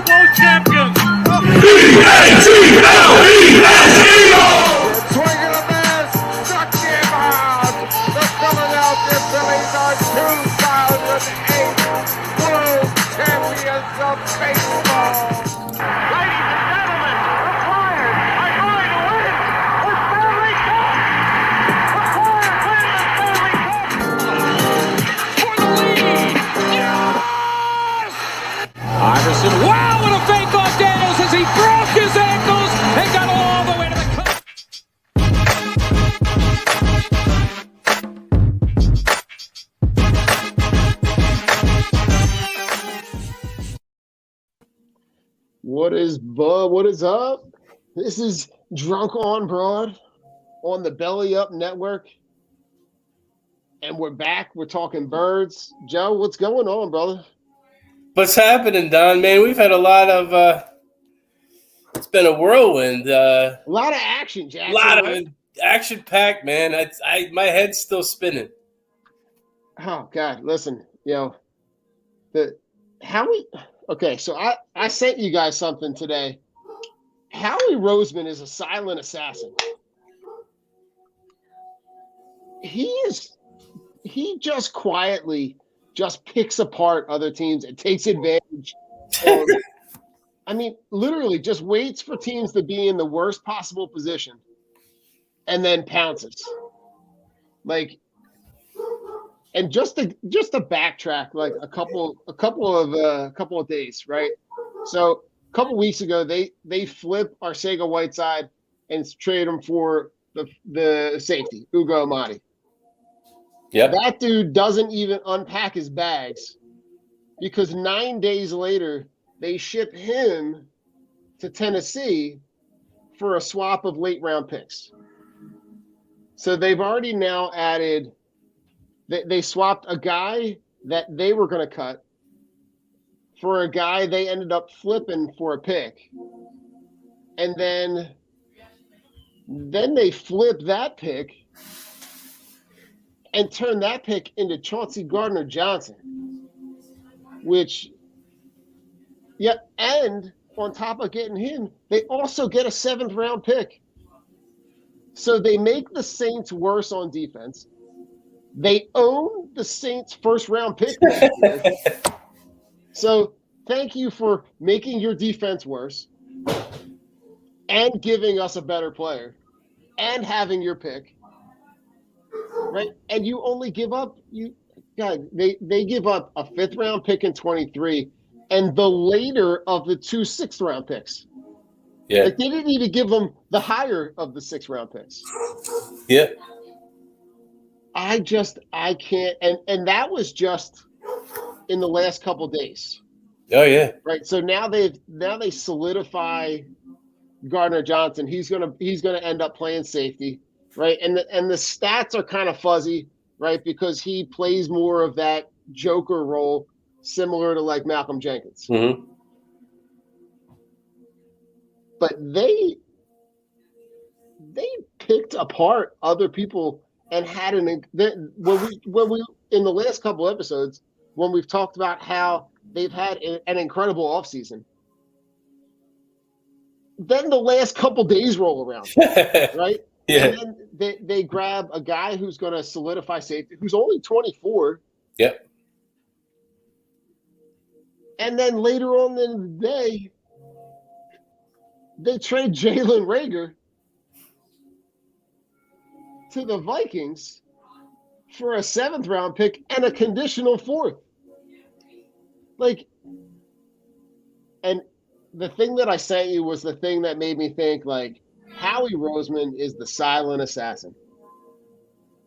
World champions. Swinging a miss, struck him out. The Philadelphia Phillies are 2008 World Champions of Baseball. Ladies and gentlemen, the Flyers are going to win the Stanley Cup. The Flyers win the Stanley Cup. For the lead. Yes! Iverson, wow, what a fake off Daniels as he broke his ankles and got all the way to the cup. What is Bub? What is up? This is Drunk on Broad on the Belly Up Network. And we're back. We're talking birds. Joe, what's going on, brother? What's happening, Don? Man, we've had a lot of it's been a whirlwind. A lot of action, Jackson. A lot right? of action-packed, man. My head's still spinning. Oh, God. Listen, okay, so I sent you guys something today. Howie Roseman is a silent assassin. He just quietly just picks apart other teams and takes advantage of, literally just waits for teams to be in the worst possible position and then pounces. And just to backtrack like a couple of days, right? So a couple weeks ago, they flip Arcega-Whiteside and trade him for the safety, Ugo Amadi. Yep. That dude doesn't even unpack his bags because 9 days later, they ship him to Tennessee for a swap of late round picks. So they've already now added, they swapped a guy that they were going to cut for a guy they ended up flipping for a pick. And then they flip that pick and turn that pick into Chauncey Gardner-Johnson, and on top of getting him, they also get a 7th round pick. So they make the Saints worse on defense. They own the Saints' 1st round pick next year. So thank you for making your defense worse and giving us a better player and having your pick. Right, and you only give up they give up a 5th round pick in 23 and the later of the 2 6th round picks. Yeah, they didn't even give them the higher of the 6th round picks. Yeah, I can't, and that was just in the last couple days. Oh yeah, right. So now they solidify Gardner Johnson. He's gonna end up playing safety. Right, and the stats are kind of fuzzy, right, because he plays more of that joker role, similar to like Malcolm Jenkins. Mm-hmm. But they picked apart other people and had when we in the last couple episodes when we've talked about how they've had an incredible offseason. Then the last couple days roll around, right? Yeah. And then they grab a guy who's going to solidify safety, who's only 24. Yep. And then later on in the day, they trade Jalen Reagor to the Vikings for a 7th round pick and a conditional 4th. And the thing that I sent you was the thing that made me think, like, Howie Roseman is the silent assassin.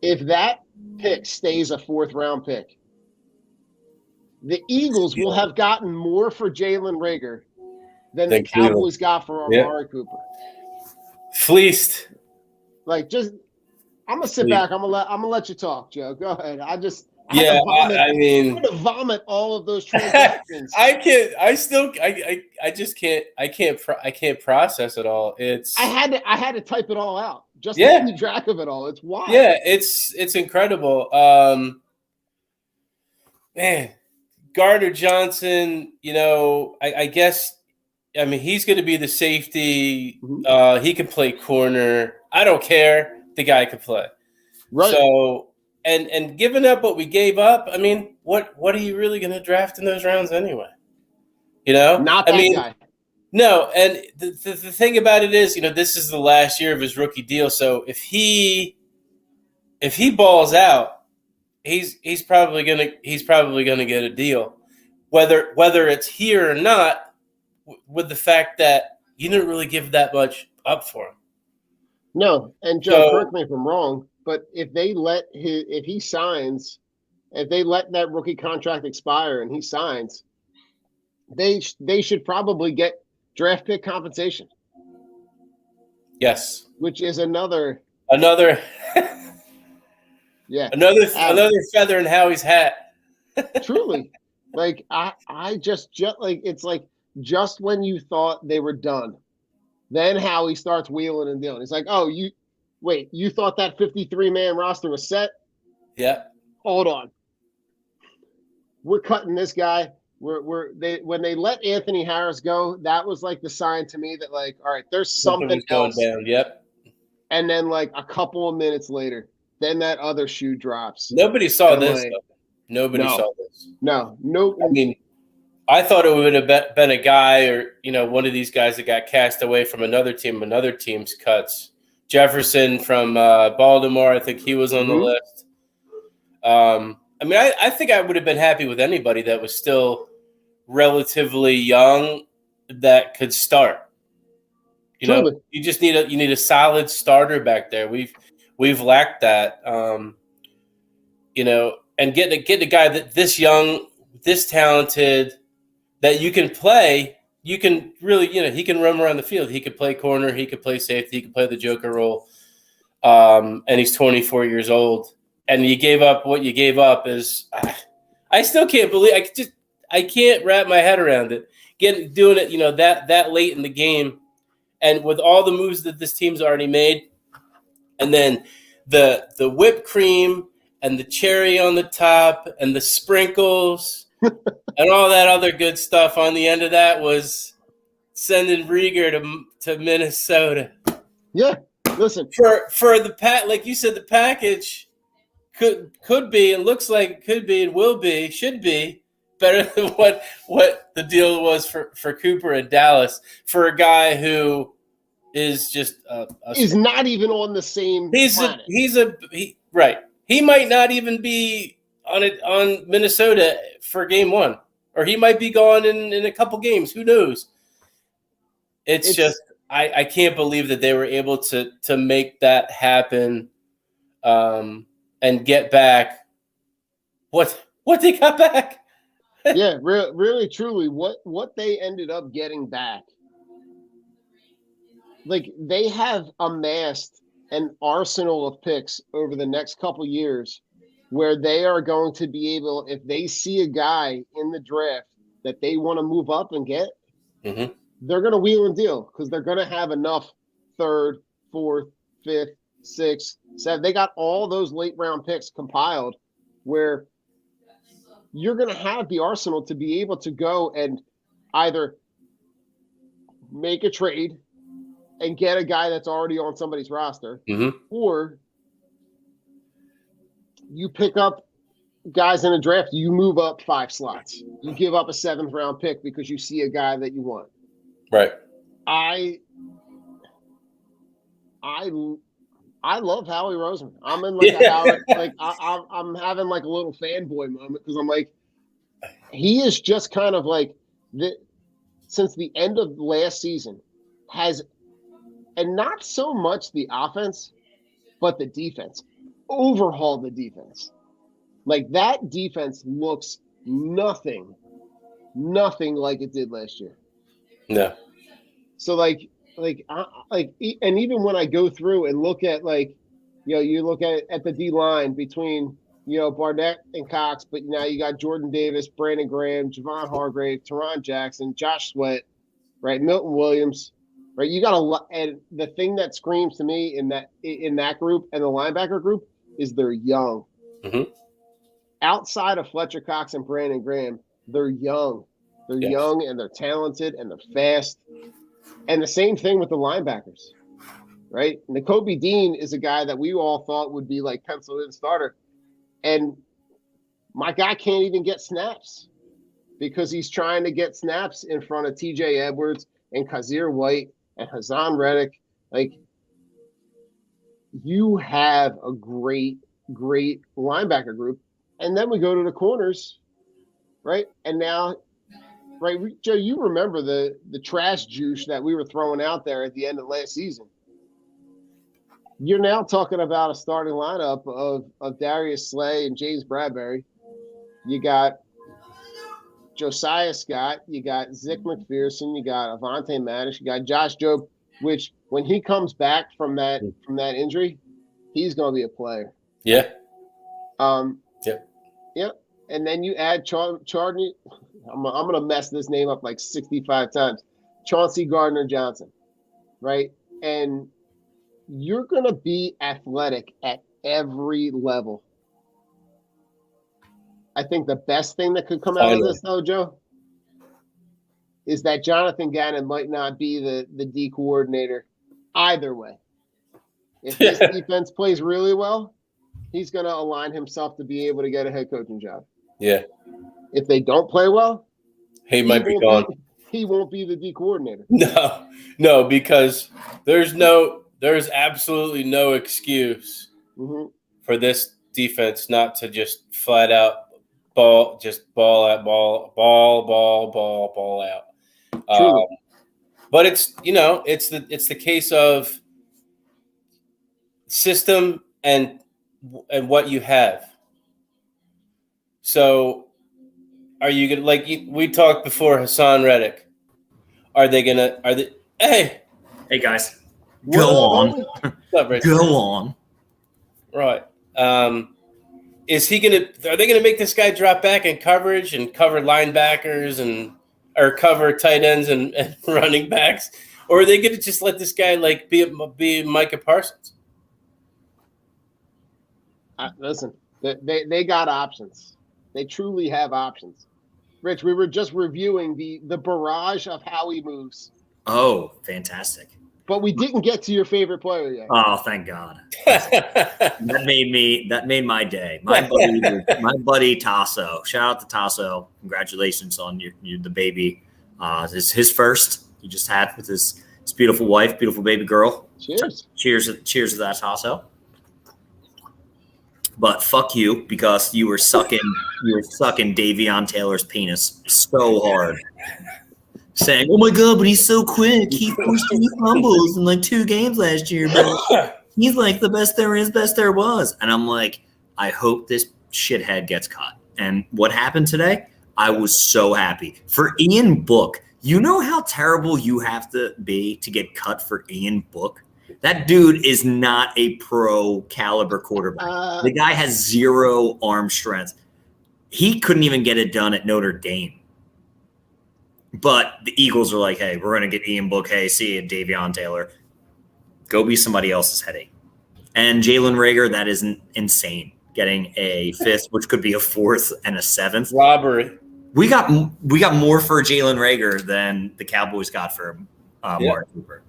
If that pick stays a 4th round pick, the Eagles will have gotten more for Jalen Reagor than the Cowboys got for Amari Cooper. Fleeced. I'm gonna sit back. I'm gonna let you talk, Joe. Go ahead. I'm gonna vomit all of those transactions. I can't process it all. I had to type it all out just to keep track of it all. It's wild. Yeah, it's incredible. Man, Gardner Johnson, I guess I mean, he's going to be the safety. Mhm. He can play corner. I don't care. The guy can play. Right. So, and giving up what we gave up, I mean, what are you really going to draft in those rounds anyway? You know, Not I that mean, guy. no. And the thing about it is, this is the last year of his rookie deal. So if he balls out, he's probably gonna get a deal, whether it's here or not. With the fact that you didn't really give that much up for him. No, and Joe, correct So me if I'm wrong, but if they let that rookie contract expire and he signs, they should probably get draft pick compensation, yes, which is another, another yeah, um, another feather in Howie's hat. truly, like I just like it's like just when you thought they were done, then Howie starts wheeling and dealing. He's like, oh, you thought that 53-man roster was set? Yeah, Hold on, we're cutting this guy. When they let Anthony Harris go, that was like the sign to me that like, all right, there's something something was going else. down. Yep. And then like a couple of minutes later, then that other shoe drops, Nobody and saw I'm this. like, Though. Nobody no, saw this. no, no. I mean, I thought it would have been a guy or one of these guys that got cast away from another team's cuts. Jefferson from Baltimore, I think he was on the Mhm. list. I mean, I think I would have been happy with anybody that was still relatively young that could start. Truly, You just need a solid starter back there. We've lacked that. And getting a guy that this young, this talented, that you can play. You can really, he can roam around the field. He could play corner. He could play safety. He could play the joker role. And he's 24 years old. And you gave up what you gave up is, I still can't believe. I can't wrap my head around it. Doing it, that late in the game, and with all the moves that this team's already made, and then the whipped cream and the cherry on the top and the sprinkles and all that other good stuff on the end of that was sending Rieger to Minnesota yeah. Listen, for like you said, the package could be and looks like it could be and should be better than what the deal was for Cooper in Dallas for a guy who is just is not even on the same planet. right. He might not even be on Minnesota for game one, or he might be gone in a couple games. Who knows? It's just It's I can't believe that they were able to make that happen, and get back what they got back. yeah, really, truly, what they ended up getting back. Like they have amassed an arsenal of picks over the next couple years where they are going to be able, if they see a guy in the draft that they want to move up and get, Mm-hmm. they're going to wheel and deal because they're going to have enough third, fourth, fifth, sixth, seventh. They got all those late round picks compiled where you're going to have the arsenal to be able to go and either make a trade and get a guy that's already on somebody's roster, Mm-hmm. or you pick up guys in a draft, you move up 5 slots. You give up a 7th round pick because you see a guy that you want. Right. I love Howie Roseman. I'm in like a Howard, like I'm having like a little fanboy moment because I'm like, he is just kind of like since the end of last season has, and not so much the offense, but the defense. Overhaul the defense. Like that defense looks nothing like it did last year. No. So like, and even when I go through and look at like, you look at the D line between Barnett and Cox, but now you got Jordan Davis, Brandon Graham, Javon Hargrave, Teron Jackson, Josh Sweat, right, Milton Williams, right. You got a lot, and the thing that screams to me in that group and the linebacker group is they're young. Mm-hmm. Outside of Fletcher Cox and Brandon Graham, they're young. They're Yes. young and they're talented and they're fast. And the same thing with the linebackers, right? Nakobe Dean is a guy that we all thought would be like penciled in starter. And my guy can't even get snaps because he's trying to get snaps in front of TJ Edwards and Kazir White and Hassan Reddick. Like, you have a great linebacker group. And then we go to the corners, right? And now, right, Joe, you remember the trash juice that we were throwing out there at the end of last season. You're now talking about a starting lineup of Darius Slay and James Bradbury. You got Josiah Scott, you got Zick McPherson, you got Avonte Maddox, you got Josh Jobe, which when he comes back from that injury, he's going to be a player. Yeah. Yep. And then you add Chardney. I'm going to mess this name up like 65 times. Chauncey Gardner-Johnson, right? And you're going to be athletic at every level. I think the best thing that could come out of this, though, Joe, is that Jonathan Gannon might not be the D coordinator either way. If this defense plays really well, he's going to align himself to be able to get a head coaching job. Yeah. If they don't play well, he might be gone. He won't be the D coordinator. No, because there's absolutely no excuse for this defense not to just flat out ball out. But it's it's the case of system and what you have. So are you gonna we talked before, Hassan Reddick? Hey guys, go on. Go on. Right. Is he are they gonna make this guy drop back in coverage and cover linebackers or cover tight ends and running backs? Or are they gonna just let this guy be Micah Parsons? Listen, they got options. They truly have options. Rich, we were just reviewing the barrage of how he moves. Oh, fantastic. But we didn't get to your favorite player yet. Oh, thank God. that made my day. My buddy Tasso. Shout out to Tasso. Congratulations on the baby. His first he just had with his beautiful wife, beautiful baby girl. Cheers. Cheers to that, Tasso. But fuck you, because you were sucking Davion Taylor's penis so hard. Saying, oh my God, but he's so quick. He forced 3 fumbles in like 2 games last year, but he's like the best there is, best there was. And I'm like, I hope this shithead gets cut. And what happened today? I was so happy. For Ian Book, you know how terrible you have to be to get cut for Ian Book? That dude is not a pro caliber quarterback. The guy has 0 arm strength. He couldn't even get it done at Notre Dame. But the Eagles are like, hey, we're going to get Ian Book. Hey, see you, Davion Taylor. Go be somebody else's headache. And Jalen Reagor, that is insane. Getting a 5th, which could be a 4th and a 7th. Robbery. We got more for Jalen Reagor than the Cowboys got for Mark Cooper.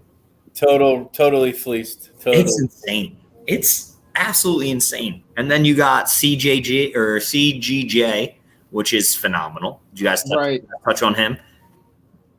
Totally fleeced. Totally. It's insane. It's absolutely insane. And then you got CGJ, which is phenomenal. Did you guys touch on him?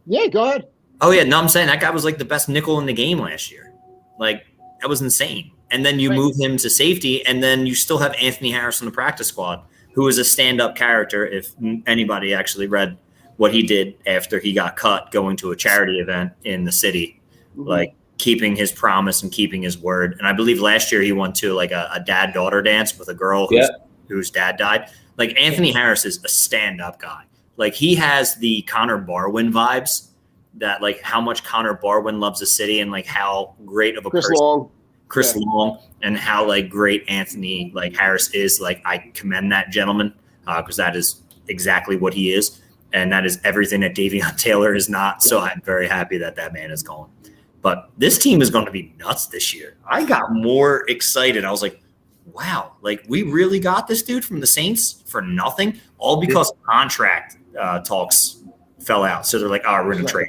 Yeah, go ahead. Oh, yeah. No, I'm saying that guy was like the best nickel in the game last year. Like, that was insane. And then you move him to safety, and then you still have Anthony Harris on the practice squad, who is a stand-up character. If anybody actually read what he did after he got cut going to a charity event in the city, like keeping his promise and keeping his word. And I believe last year he went to like a dad-daughter dance with a girl whose dad died. Like, Anthony Harris is a stand-up guy. Like, he has the Connor Barwin vibes, that like how much Connor Barwin loves the city and like how great of a Chris Long, and how like great Anthony like Harris is. Like, I commend that gentleman because that is exactly what he is. And that is everything that Davion Taylor is not. So I'm very happy that man is gone. But this team is going to be nuts this year. I got more excited. I was like, wow, like we really got this dude from the Saints for nothing, all because contract talks fell out. So they're like, oh, we're going to trade.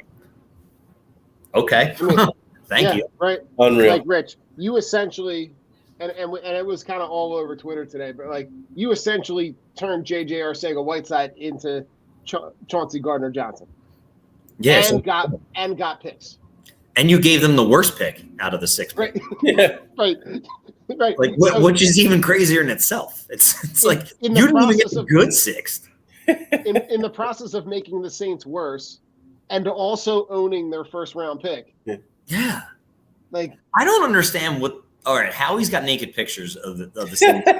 Okay. I mean, Thank you. Right. Unreal. Like Rich, you essentially, and it was kind of all over Twitter today, but like you essentially turned J.J. Arcega-Whiteside into Chauncey Gardner-Johnson. Yes. And got picks. And you gave them the worst pick out of the 6 Right. picks. Yeah. Right. Right. Like, which is even crazier in itself. It's like you didn't even get a good 6th. In the process of making the Saints worse, and also owning their first round pick. Yeah. Like, I don't understand what. All right, Howie's got naked pictures of the Saints.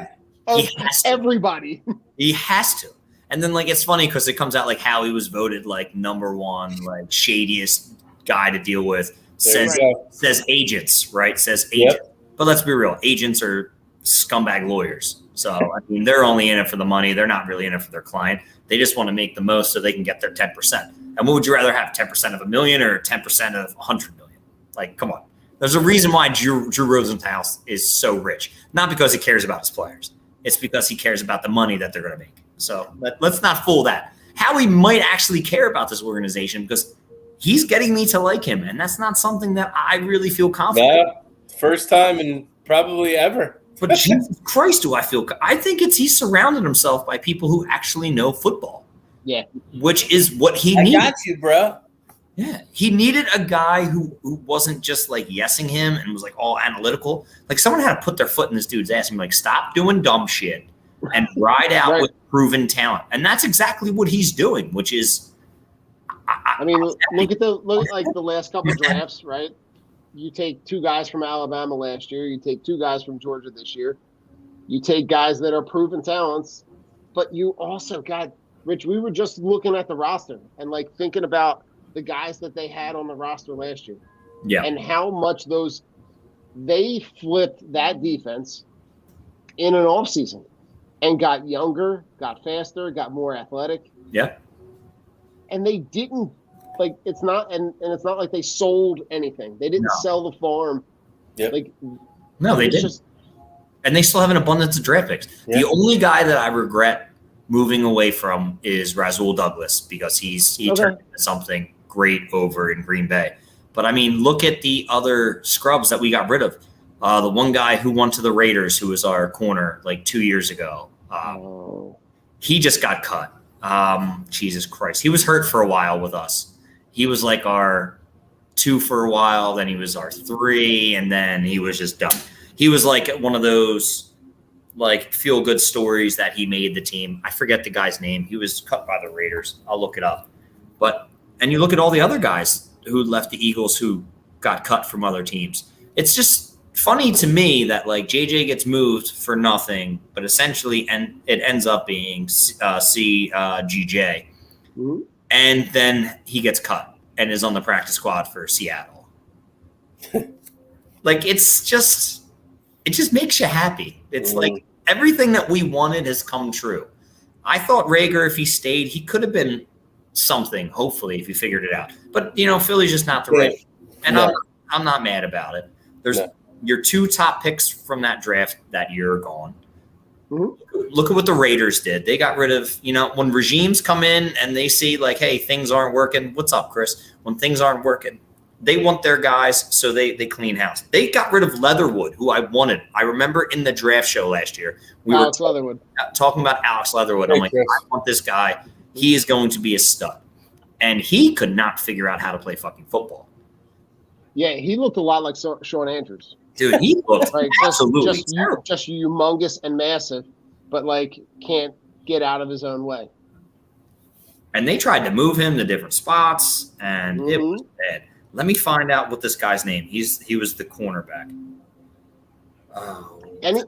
He has to. Everybody. He has to. And then like it's funny because it comes out like Howie was voted like #1, like shadiest guy to deal with. Says agents, right? Says agents. Yep. But let's be real, agents are scumbag lawyers. So I mean, they're only in it for the money. They're not really in it for their client. They just want to make the most so they can get their 10%. And what would you rather have, 10% of $1 million or 10% of $100 million? Like, come on. There's a reason why Drew Rosenthal is so rich. Not because he cares about his players. It's because he cares about the money that they're going to make. So let's not fool that. Howie might actually care about this organization because he's getting me to like him. And that's not something that I really feel confident in. First time and probably ever. But Jesus Christ, do I feel – I think he's surrounded himself by people who actually know football. Yeah. Which is what he needed. I got you, bro. Yeah. He needed a guy who wasn't just like yesing him and was like all analytical. Like someone had to put their foot in this dude's ass and be like, stop doing dumb shit and ride out with proven talent. And that's exactly what he's doing, which is I mean, look at the last couple of drafts, right? You take 2 guys from Alabama last year. You take 2 guys from Georgia this year. You take guys that are proven talents, but you also got Rich. We were just looking at the roster and like thinking about the guys that they had on the roster last year, and how much they flipped that defense in an offseason and got younger, got faster, got more athletic. Yeah, and they didn't. Like it's not, and it's not like they sold anything. They didn't sell the farm. Yep. Like no, they didn't. And they still have an abundance of draft picks. Yep. The only guy that I regret moving away from is Rasul Douglas because he turned into something great over in Green Bay. But I mean, look at the other scrubs that we got rid of. The one guy who went to the Raiders, who was our corner like 2 years ago. He just got cut. Jesus Christ, he was hurt for a while with us. He was like our 2 for a while, then he was our 3, and then he was just done. He was like one of those like feel-good stories that he made the team. I forget the guy's name. He was cut by the Raiders. I'll look it up. And you look at all the other guys who left the Eagles who got cut from other teams. It's just funny to me that like JJ gets moved for nothing, but essentially it ends up being CGJ. Mm-hmm. And then he gets cut and is on the practice squad for Seattle. Like, it just makes you happy. It's like everything that we wanted has come true. I thought Rager, if he stayed, he could have been something, hopefully, if he figured it out. But, Philly's just not the right. And I'm not mad about it. There's your 2 top picks from that draft that year are gone. Mm-hmm. Look at what the Raiders did. They got rid of, when regimes come in and they see like, hey, things aren't working. What's up, Chris? When things aren't working, they want their guys, so they clean house. They got rid of Leatherwood, who I wanted. I remember in the draft show last year, we were talking about Alex Leatherwood. I'm like, Chris, I want this guy. He is going to be a stud. And he could not figure out how to play fucking football. Yeah, he looked a lot like Sean Andrews. Dude, he looked absolutely terrible. Just humongous and massive, but like can't get out of his own way. And they tried to move him to different spots, and it was bad. Let me find out what this guy's name. He was the cornerback. Oh.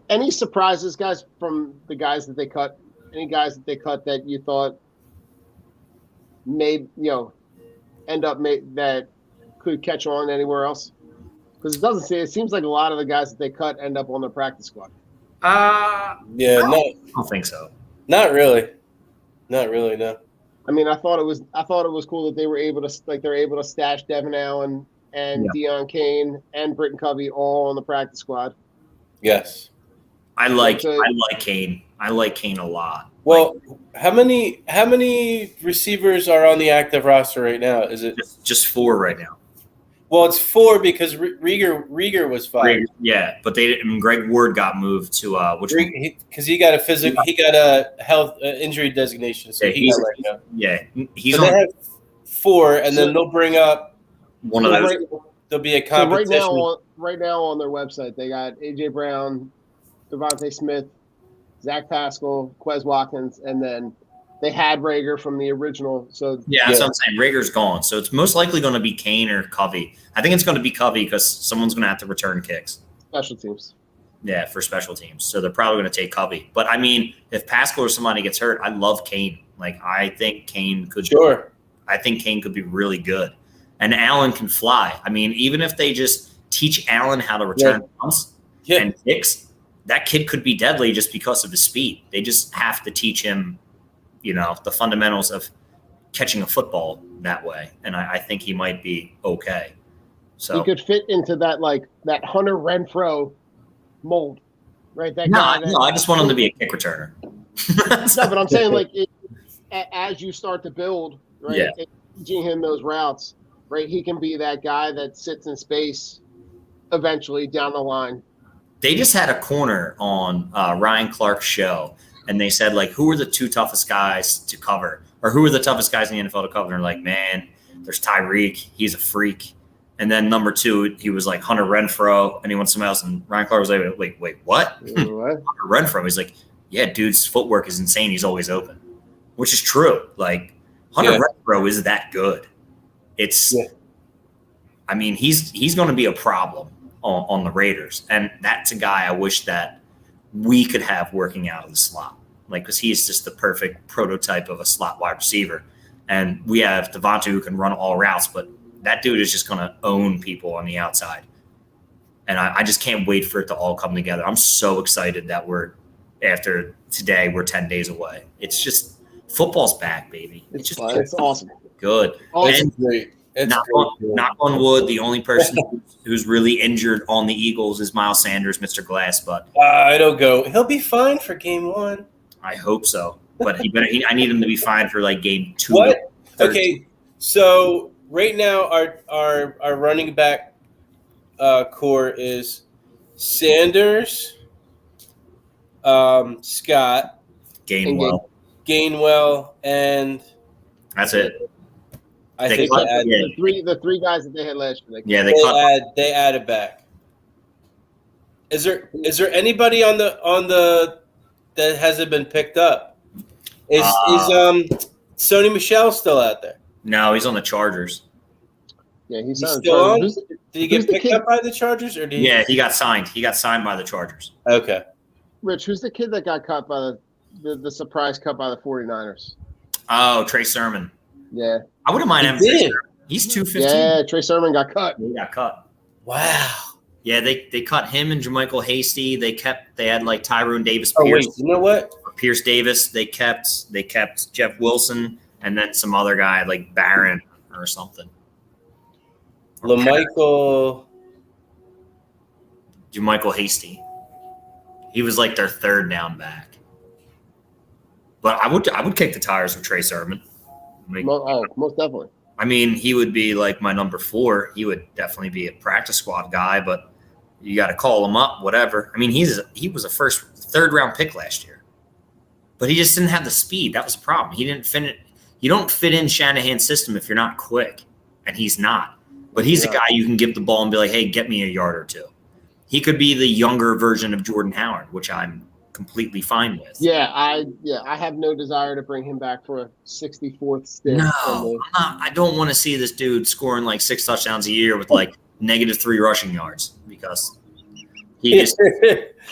Any surprises, guys, from the guys that they cut? Any guys that they cut that you thought may end up that could catch on anywhere else? Because it seems like a lot of the guys that they cut end up on their practice squad. I don't think so. Not really. No. I mean, I thought it was cool that they were able to stash Devin Allen and Deion Kane and Britton Covey all on the practice squad. Yes. I like Kane. I like Kane a lot. Well, how many receivers are on the active roster right now? Is it just 4 right now. Well, it's 4 because Rieger was 5. Yeah, but they didn't. Greg Ward got moved to which one? Because he got a health injury designation, so he got let go. Yeah, he's So on. they have 4, and then they'll bring up one of those. There'll be a So competition. right now on their website, they got AJ Brown, Devontae Smith, Zach Pascal, Quez Watkins, and then they had Rager from the original. So That's what I'm saying. Rager's gone, so it's most likely going to be Kane or Covey. I think it's going to be Covey because someone's going to have to return kicks. special teams. Yeah, for special teams. So they're probably going to take Covey. But I mean, if Pascal or somebody gets hurt, I love Kane. Like I think Kane could. Sure. I think Kane could be really good, and Allen can fly. I mean, even if they just teach Allen how to return punts and kicks, that kid could be deadly just because of his speed. They just have to teach him, the fundamentals of catching a football that way. And I think he might be okay. So he could fit into that Hunter Renfro mold, right? I just want him to be a kick returner. No, but I'm saying as you start to build, right, and teaching him those routes, right, he can be that guy that sits in space eventually down the line. They just had a corner on Ryan Clark's show, and they said, who are the 2 toughest guys to cover? Or who are the toughest guys in the NFL to cover? And they're like, man, there's Tyreek. He's a freak. And then number 2, he was like Hunter Renfro, and he went somewhere else. And Ryan Clark was like, wait, what? What? Hunter Renfro. He's like, yeah, dude's footwork is insane. He's always open, which is true. Hunter Renfro is that good. I mean, he's going to be a problem on the Raiders. And that's a guy I wish that we could have working out of the slot. Because he's just the perfect prototype of a slot wide receiver. And we have Devontae who can run all routes, but that dude is just going to own people on the outside. And I just can't wait for it to all come together. I'm so excited that after today, we're 10 days away. It's just football's back, baby. It's awesome. Good. It's great. Knock on wood, the only person who's really injured on the Eagles is Miles Sanders, Mr. Glass. But I don't go. He'll be fine for game 1. I hope so. But I need him to be fine for game 2. What? Okay, so right now our running back core is Sanders, Scott, Gainwell, and that's it. I think the 3 guys that they had last year. They added back. Is there anybody on the that hasn't been picked up? Is Sony Michel still out there? No, he's on the Chargers. Yeah, he's still on. Did he get picked up by the Chargers, or he got signed? He got signed by the Chargers. Okay. Rich, who's the kid that got cut by the surprise cut by the 49ers? Oh, Trey Sermon. Yeah. I wouldn't mind him. He's 215. Yeah, Trey Sermon got cut. He got cut. Wow. Yeah, they cut him and JaMychal Hasty. They had Tyrone Davis. Oh Pierce. wait, you know what? Pierce Davis. They kept Jeff Wilson and then some other guy Barron or something. JaMychal Hasty. He was their 3rd down back. But I would kick the tires with Trey Sermon. Most definitely. I mean, he would be my number 4. He would definitely be a practice squad guy, but you got to call him up, whatever. I mean, he was a 3rd round pick last year, but he just didn't have the speed. That was a problem. He didn't fit it. You don't fit in Shanahan's system if you're not quick, and he's not. But he's a guy you can give the ball and be like, hey, get me a yard or 2. He could be the younger version of Jordan Howard, which I'm completely fine with. Yeah, I have no desire to bring him back for a 64th stint. No, I don't want to see this dude scoring 6 touchdowns a year with -3 rushing yards because he just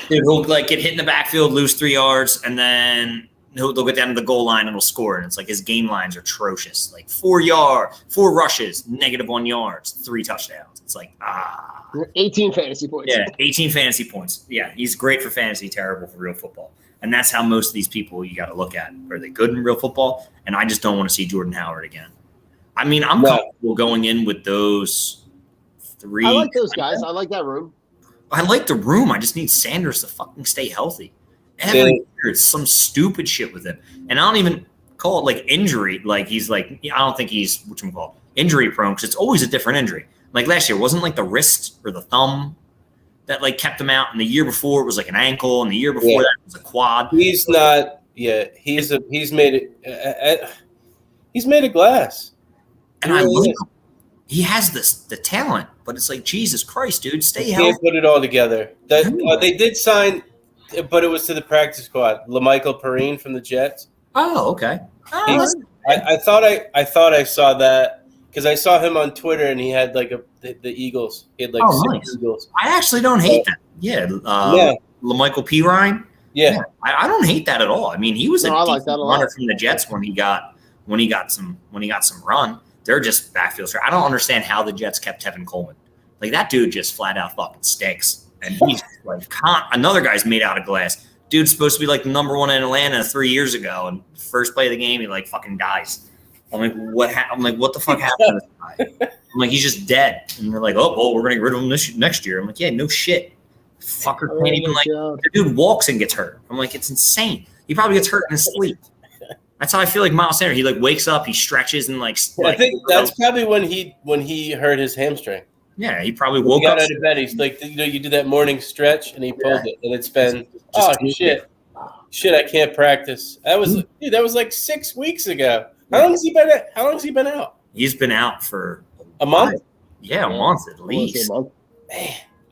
he'll get hit in the backfield, lose 3 yards, and then they'll get down to the goal line and he'll score. And it's his game lines are atrocious. 4 rushes, -1 yards, 3 touchdowns. It's 18 fantasy points. Yeah, 18 fantasy points. Yeah, he's great for fantasy, terrible for real football. And that's how most of these people you got to look at. Are they good in real football? And I just don't want to see Jordan Howard again. I mean, I'm comfortable going in with those 3. I like those guys. I like that room. I like the room. I just need Sanders to fucking stay healthy. Every year, it's some stupid shit with him. And I don't even call it like injury. Like he's like, I don't think he's whatchamacallit, injury prone, because it's always a different injury. Like last year, wasn't like the wrist or the thumb that like kept him out, and the year before it was like an ankle, and the year before that it was a quad. He's not. Yeah, he's made it. He's made of glass. And I like him. He has the talent, but it's like, Jesus Christ, dude, stay healthy. Can't put it all together. They did sign, but it was to the practice squad. LaMichael Perrine from the Jets. Oh, okay. I thought I saw that because I saw him on Twitter and he had like the Eagles. He had like six Eagles. I actually don't hate that. Yeah, LaMichael Perrine. Yeah, I don't hate that at all. I mean, he was a like that a lot. runner from the Jets when he got some run. They're just backfield. I don't understand how the Jets kept Tevin Coleman. Like that dude just flat out fucking stinks. And he's like, another guy's made out of glass. Dude's supposed to be like the number one in Atlanta 3 years ago, and first play of the game he like fucking dies. I'm like, what the fuck happened to this guy? I'm like, he's just dead. And they're like, oh, well, we're gonna get rid of him next year. I'm like, yeah, no shit. Fucker can't even the dude walks and gets hurt. I'm like, it's insane. He probably gets hurt in his sleep. That's how I feel like Miles Sanders. He like wakes up, he stretches and like I think that's probably when he hurt his hamstring. Yeah, he probably woke up. He got up out of bed. He's like, you do that morning stretch, and he pulled it, and it's been shit. I can't practice. That was like 6 weeks ago. How long has he been out? He's been out for a month. Yeah, a month at least.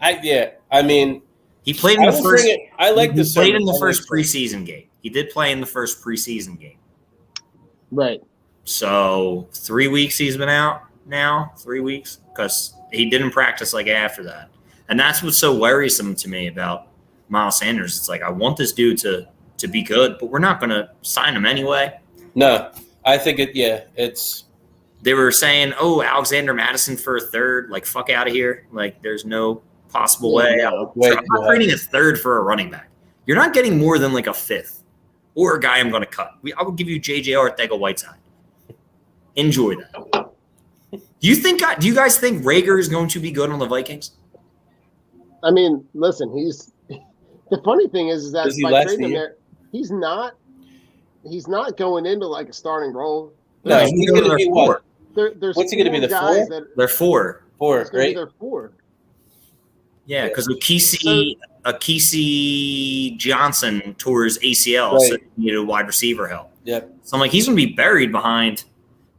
I mean, he played in the first. I like this. He played in the first preseason game. He did play in the first preseason game. Right. So 3 weeks he's been out now. 3 weeks because he didn't practice like after that, and that's what's so worrisome to me about Miles Sanders. It's like I want this dude to be good, but we're not going to sign him anyway. No, I think it's. They were saying, "Oh, Alexander Madison for a third. Like, fuck out of here. Like, there's no possible way. I'm not trading a third for a running back. You're not getting more than like a fifth or a guy I'm going to cut. I will give you J.J. Arcega-Whiteside. Enjoy that. Do you guys think Rager is going to be good on the Vikings? I mean, listen, the funny thing is that by trading him there, he's not going into like a starting role. No, he's going to be what? What's he going to be, the four? They're four. Four, right? They're four. Yeah, because Akisi Johnson tore his ACL, so he needed wide receiver help. Yep. So I'm like, he's going to be buried behind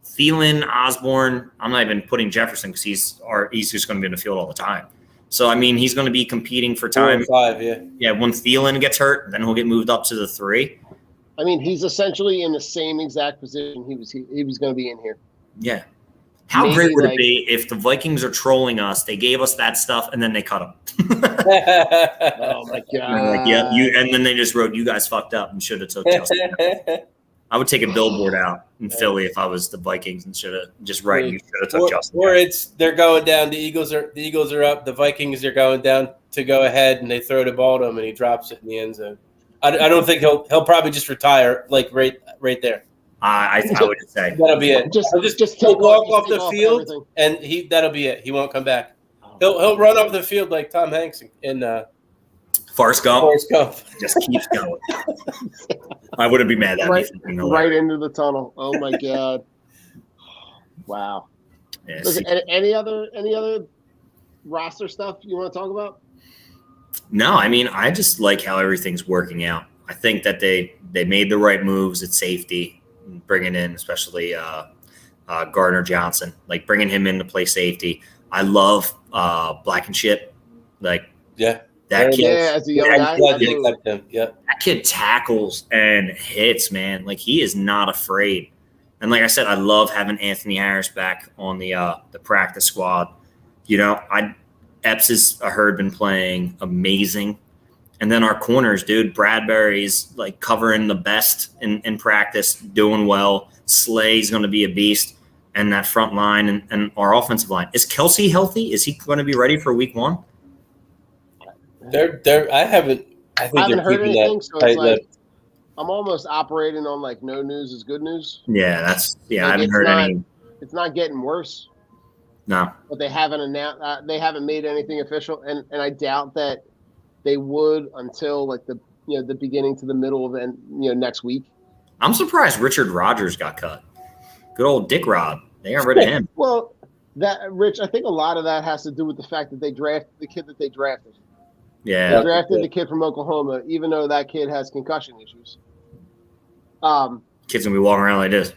Thielen, Osborne. I'm not even putting Jefferson because he's just going to be in the field all the time. So, I mean, he's going to be competing for time. 4 and 5, yeah. Yeah, when Thielen gets hurt, then he'll get moved up to the 3. I mean, he's essentially in the same exact position he was going to be in here. Yeah. How great would it be if the Vikings are trolling us, they gave us that stuff, and then they cut them? Oh, my God. Like, yeah, and then they just wrote, you guys fucked up and should have took Justin. I would take a billboard out in Philly if I was the Vikings and should have just you should have took Justin. Or they're going down. The Eagles are up. The Vikings are going down to go ahead, and they throw the ball to him, and he drops it in the end zone. I don't think he'll probably just retire like right there. I would say that'll be it. Just walk off the field, and that'll be it. He won't come back. He'll run off the field like Tom Hanks in Forrest Gump. Just keeps going. I wouldn't be mad at right into the tunnel. Oh my God! Wow. Yeah, listen, any other roster stuff you want to talk about? No, I mean, I just like how everything's working out. I think that they made the right moves at safety, bringing in especially Gardner Johnson, like bringing him in to play safety. I love Blankenship, like that kid. Yeah, as a young guy, that kid tackles and hits, man. Like he is not afraid. And like I said, I love having Anthony Harris back on the practice squad. You know, Epps has been playing amazing. And then our corners, dude, Bradbury's like covering the best in practice, doing well. Slay's going to be a beast. And that front line and our offensive line. Is Kelsey healthy? Is he going to be ready for week 1? I haven't heard anything, so it's like I'm almost operating on like no news is good news. Yeah, I haven't heard any. It's not getting worse. No. But they haven't announced. They haven't made anything official, and I doubt that they would until like the the beginning to the middle of next week. I'm surprised Richard Rodgers got cut. Good old Dick Rod. They got rid of him. Well, Rich, I think a lot of that has to do with the fact that they drafted the kid that they drafted. Yeah. They drafted the kid from Oklahoma, even though that kid has concussion issues. Kid's gonna be walking around like this,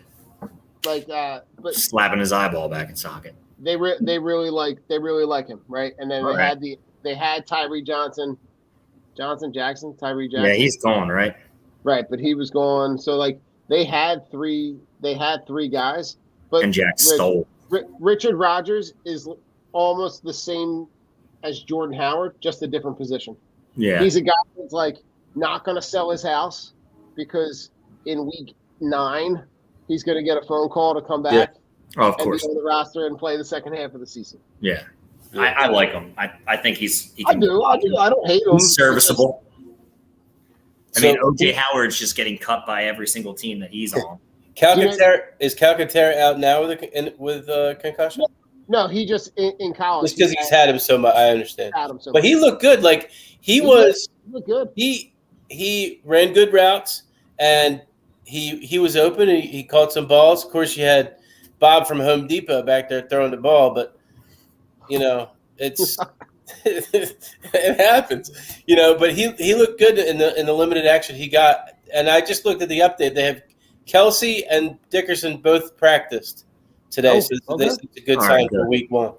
but slapping his eyeball back in socket. they really like him, right? And then they had Tyree Jackson. Yeah, he's gone, right? Right, but he was gone. So they had three guys, but And Jack stole. Richard Rodgers is almost the same as Jordan Howard, just a different position. Yeah. He's a guy that's not going to sell his house because in week 9 he's going to get a phone call to come back. Yeah. Oh, of and course. be on the roster and play the second half of the season. Yeah. I like him. I think he I can. do. I don't hate him. He's serviceable. I So- mean, OJ Howard's just getting cut by every single team that he's on. Is Calcaterra out now with concussion? No, he just in college. Just because he's had him so much, I understand. So But he looked good. He looked good. He ran good routes, and he was open. And he caught some balls. Of course, you had Bob from Home Depot back there throwing the ball, but it's it happens. But he looked good in the limited action he got. And I just looked at the update. They have Kelsey and Dickerson both practiced today, so this is a good sign for week 1.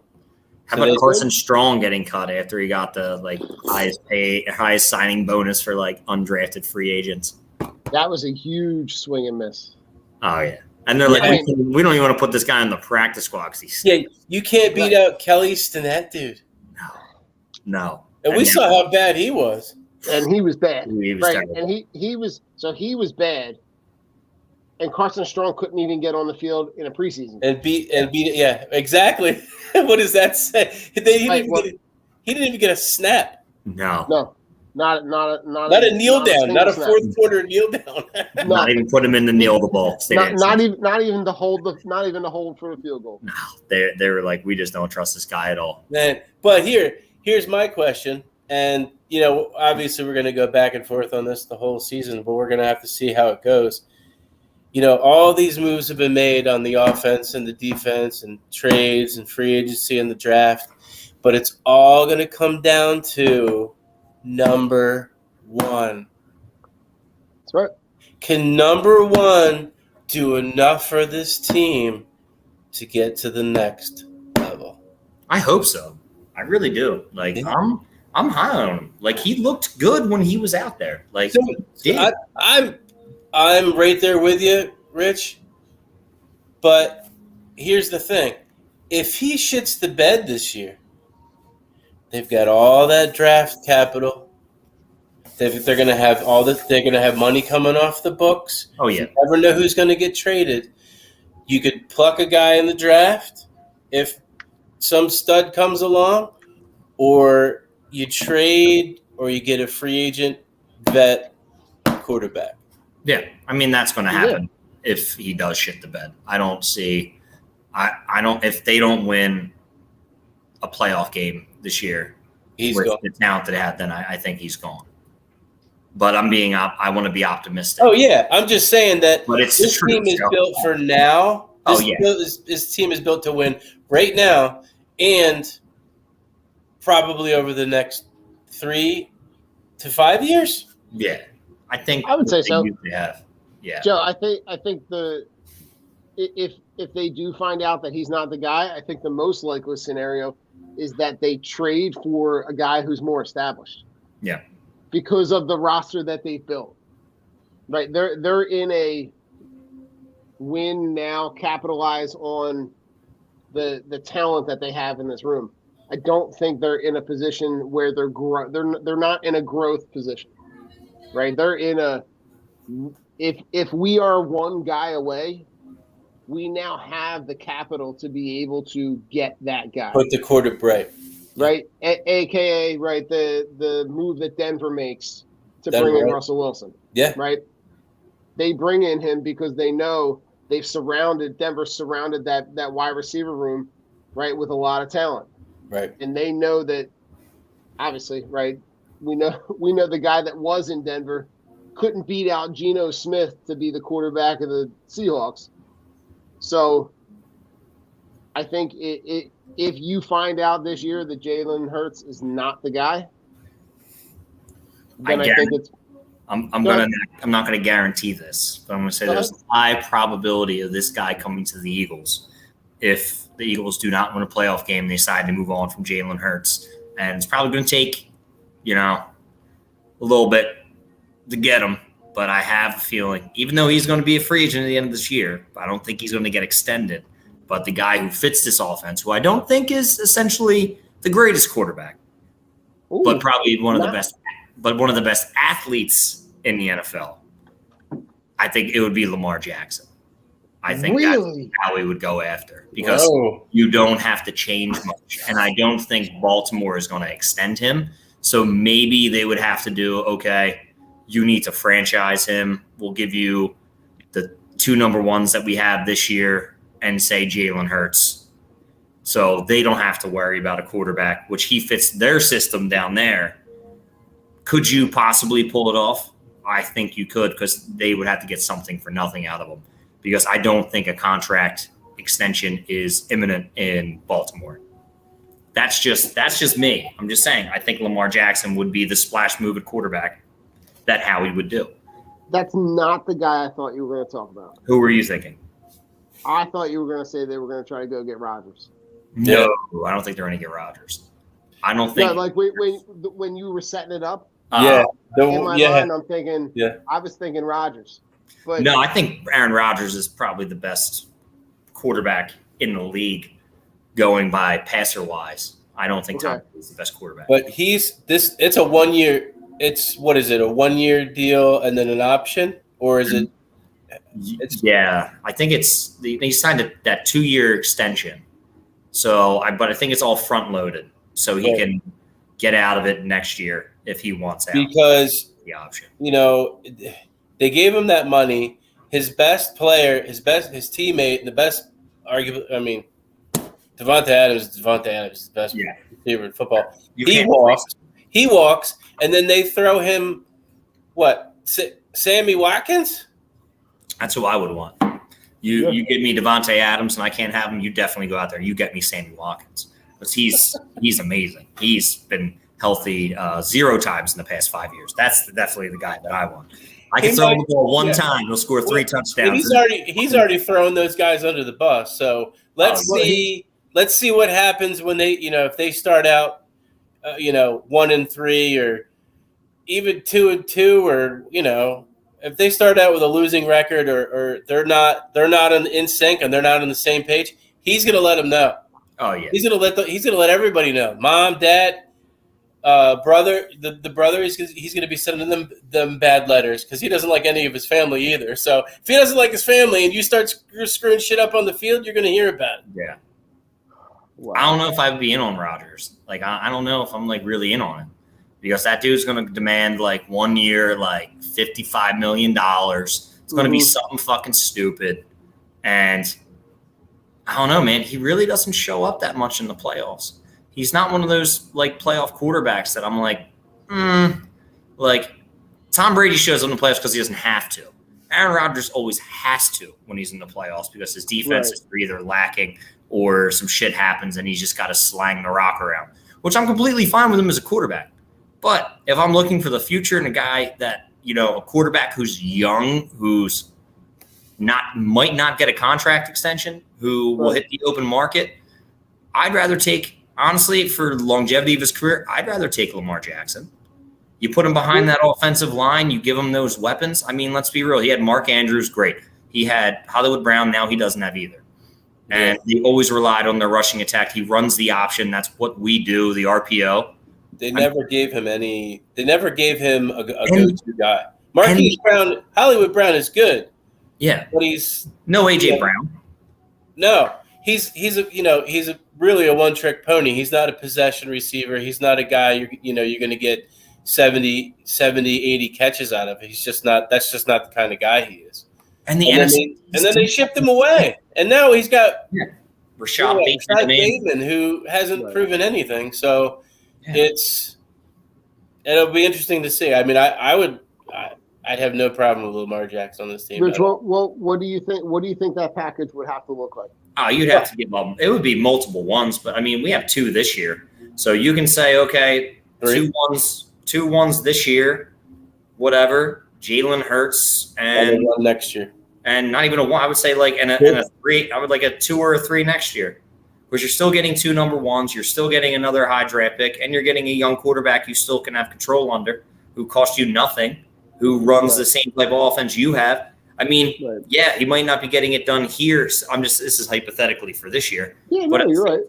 How about Carson Strong getting cut after he got the highest signing bonus for undrafted free agents? That was a huge swing and miss. Oh yeah, and they're we don't even want to put this guy on the practice squad because he's you can't beat out Kelly Stinnett, dude. No. And we saw how bad he was. And he was bad. He was right. terrible. And he was bad. And Carson Strong couldn't even get on the field in a preseason. And beat yeah, exactly. What does that say? He didn't even get a snap. No. Not a kneel down, not a fourth quarter kneel down. Not even put him in the kneel the ball. Not even to hold for the field goal. No, they were like, we just don't trust this guy at all. Man, but here's my question, and obviously we're going to go back and forth on this the whole season, but we're going to have to see how it goes. All these moves have been made on the offense and the defense and trades and free agency and the draft, but it's all going to come down to number 1. That's right. Can number 1 do enough for this team to get to the next level? I hope so. I really do. I'm high on him. He looked good when he was out there. I'm right there with you, Rich. But here's the thing. If he shits the bed this year, they've got all that draft capital. They're going to have they're going to have money coming off the books. Oh, yeah. You never know who's going to get traded. You could pluck a guy in the draft if some stud comes along, or you trade, or you get a free agent vet quarterback. Yeah, I mean, that's going to happen if he does shit the bed. I don't see – I don't – if they don't win a playoff game this year with the talent that they have, then I think he's gone. But I want to be optimistic. Oh, yeah. I'm just saying that this team is built for now. This team is built to win right now and probably over the next 3 to 5 years. Yeah. I would say so. Have. Yeah. Joe, I think if they do find out that he's not the guy, I think the most likely scenario is that they trade for a guy who's more established. Yeah. Because of the roster that they've built. Right. They're in a win now, capitalize on the talent that they have in this room. I don't think they're in a position where they're not in a growth position. Right? They're in a if we are one guy away, we now have the capital to be able to get that guy. Put the quarterback right. Right? AKA, right, the move that Denver makes to bring in Russell Wilson. Yeah. Right? They bring in him because they know Denver surrounded that wide receiver room, right, with a lot of talent. Right. And they know that, obviously, right, we know the guy that was in Denver couldn't beat out Geno Smith to be the quarterback of the Seahawks. So I think if you find out this year that Jalen Hurts is not the guy, then I think it's. I'm not gonna guarantee this, but I'm gonna say there's a high probability of this guy coming to the Eagles if the Eagles do not win a playoff game. They decide to move on from Jalen Hurts, and it's probably gonna take, a little bit to get him. But I have a feeling, even though he's going to be a free agent at the end of this year, I don't think he's going to get extended. But the guy who fits this offense, who I don't think is essentially the greatest quarterback, but probably one of the best athletes in the NFL, I think it would be Lamar Jackson. I think that's how we would go after, because you don't have to change much. And I don't think Baltimore is going to extend him. So maybe they would have to do, okay, you need to franchise him. We'll give you the 2 number ones that we have this year and say Jalen Hurts. So they don't have to worry about a quarterback, which he fits their system down there. Could you possibly pull it off? I think you could, because they would have to get something for nothing out of him, because I don't think a contract extension is imminent in Baltimore. That's just me. I'm just saying, I think Lamar Jackson would be the splash move at quarterback that Howie would do. That's not the guy I thought you were going to talk about. Who were you thinking? I thought you were going to say they were going to try to go get Rodgers. No, I don't think they're going to get Rodgers. I don't think. No, like when you were setting it up. In my mind, I'm thinking. Yeah. I was thinking Rodgers. But no, I think Aaron Rodgers is probably the best quarterback in the league, going by passer wise. I don't think Tom Brady's the best quarterback. But it's a 1 year. It's what is it? A 1 year deal and then an option, or is it? I think it's he signed that 2 year extension. So but I think it's all front loaded, so he can get out of it next year if he wants out. Because the option, they gave him that money. His best player, his teammate, the best argument. I mean, Devontae Adams is the best receiver in football. He walks, and then they throw him Sammy Watkins? That's who I would want. You give me Devontae Adams and I can't have him, you definitely go out there. You get me Sammy Watkins, because he's amazing. He's been healthy 0 times in the past 5 years. That's definitely the guy that I want. I can throw him the ball one time, he'll score 3 touchdowns. He's already thrown those guys under the bus. So let's see what happens when they, if they start out 1-3 or even 2-2, or if they start out with a losing record, or they're not in sync and they're not on the same page, he's gonna let them know. Oh yeah, he's gonna let everybody know. Mom, dad, brother, the brother. He's gonna be sending them bad letters, because he doesn't like any of his family either. So if he doesn't like his family and you start screwing shit up on the field, you're gonna hear about it. Yeah. Wow. I don't know if I'd be in on Rodgers. Like, I don't know if I'm really in on it, because that dude's going to demand 1 year, $55 million. It's going to be something fucking stupid. And I don't know, man. He really doesn't show up that much in the playoffs. He's not one of those playoff quarterbacks that I'm Tom Brady shows up in the playoffs because he doesn't have to. Aaron Rodgers always has to when he's in the playoffs, because his defense is either lacking or some shit happens and he's just got to slang the rock around, which I'm completely fine with him as a quarterback. But if I'm looking for the future and a guy that, a quarterback who's young, who's might not get a contract extension, who will hit the open market, I'd rather take, honestly, for the longevity of his career, I'd rather take Lamar Jackson. You put him behind that offensive line, you give him those weapons. I mean, let's be real. He had Mark Andrews, great. He had Hollywood Brown, now he doesn't have either. And he always relied on their rushing attack. He runs the option. That's what we do, the RPO. They never gave him a go-to guy. Marquise Brown, Hollywood Brown is good. Yeah. But he's no AJ Brown. No. He's really a one-trick pony. He's not a possession receiver. He's not a guy you're going to get 70, 80 catches out of. He's just not. That's just not the kind of guy he is. And then they shipped him away, and now he's got Rashad Bateman, who hasn't proven anything. So it's it'll be interesting to see. I mean, I'd have no problem with Lamar Jackson on this team. Rich, what do you think? What do you think that package would have to look like? Oh, you'd have to give them. It would be multiple ones, but I mean, we have 2 this year, so you can say, okay, 2 ones this year, whatever. Jalen Hurts and 1 next year, and not even a 1. I would say like and a 3. I would like a 2 or a 3 next year, because you're still getting 2 number 1s. You're still getting another high draft pick, and you're getting a young quarterback you still can have control under, who costs you nothing, who runs the same type of offense you have. I mean, yeah, he might not be getting it done here. This is hypothetically for this year. Yeah, no, you're right.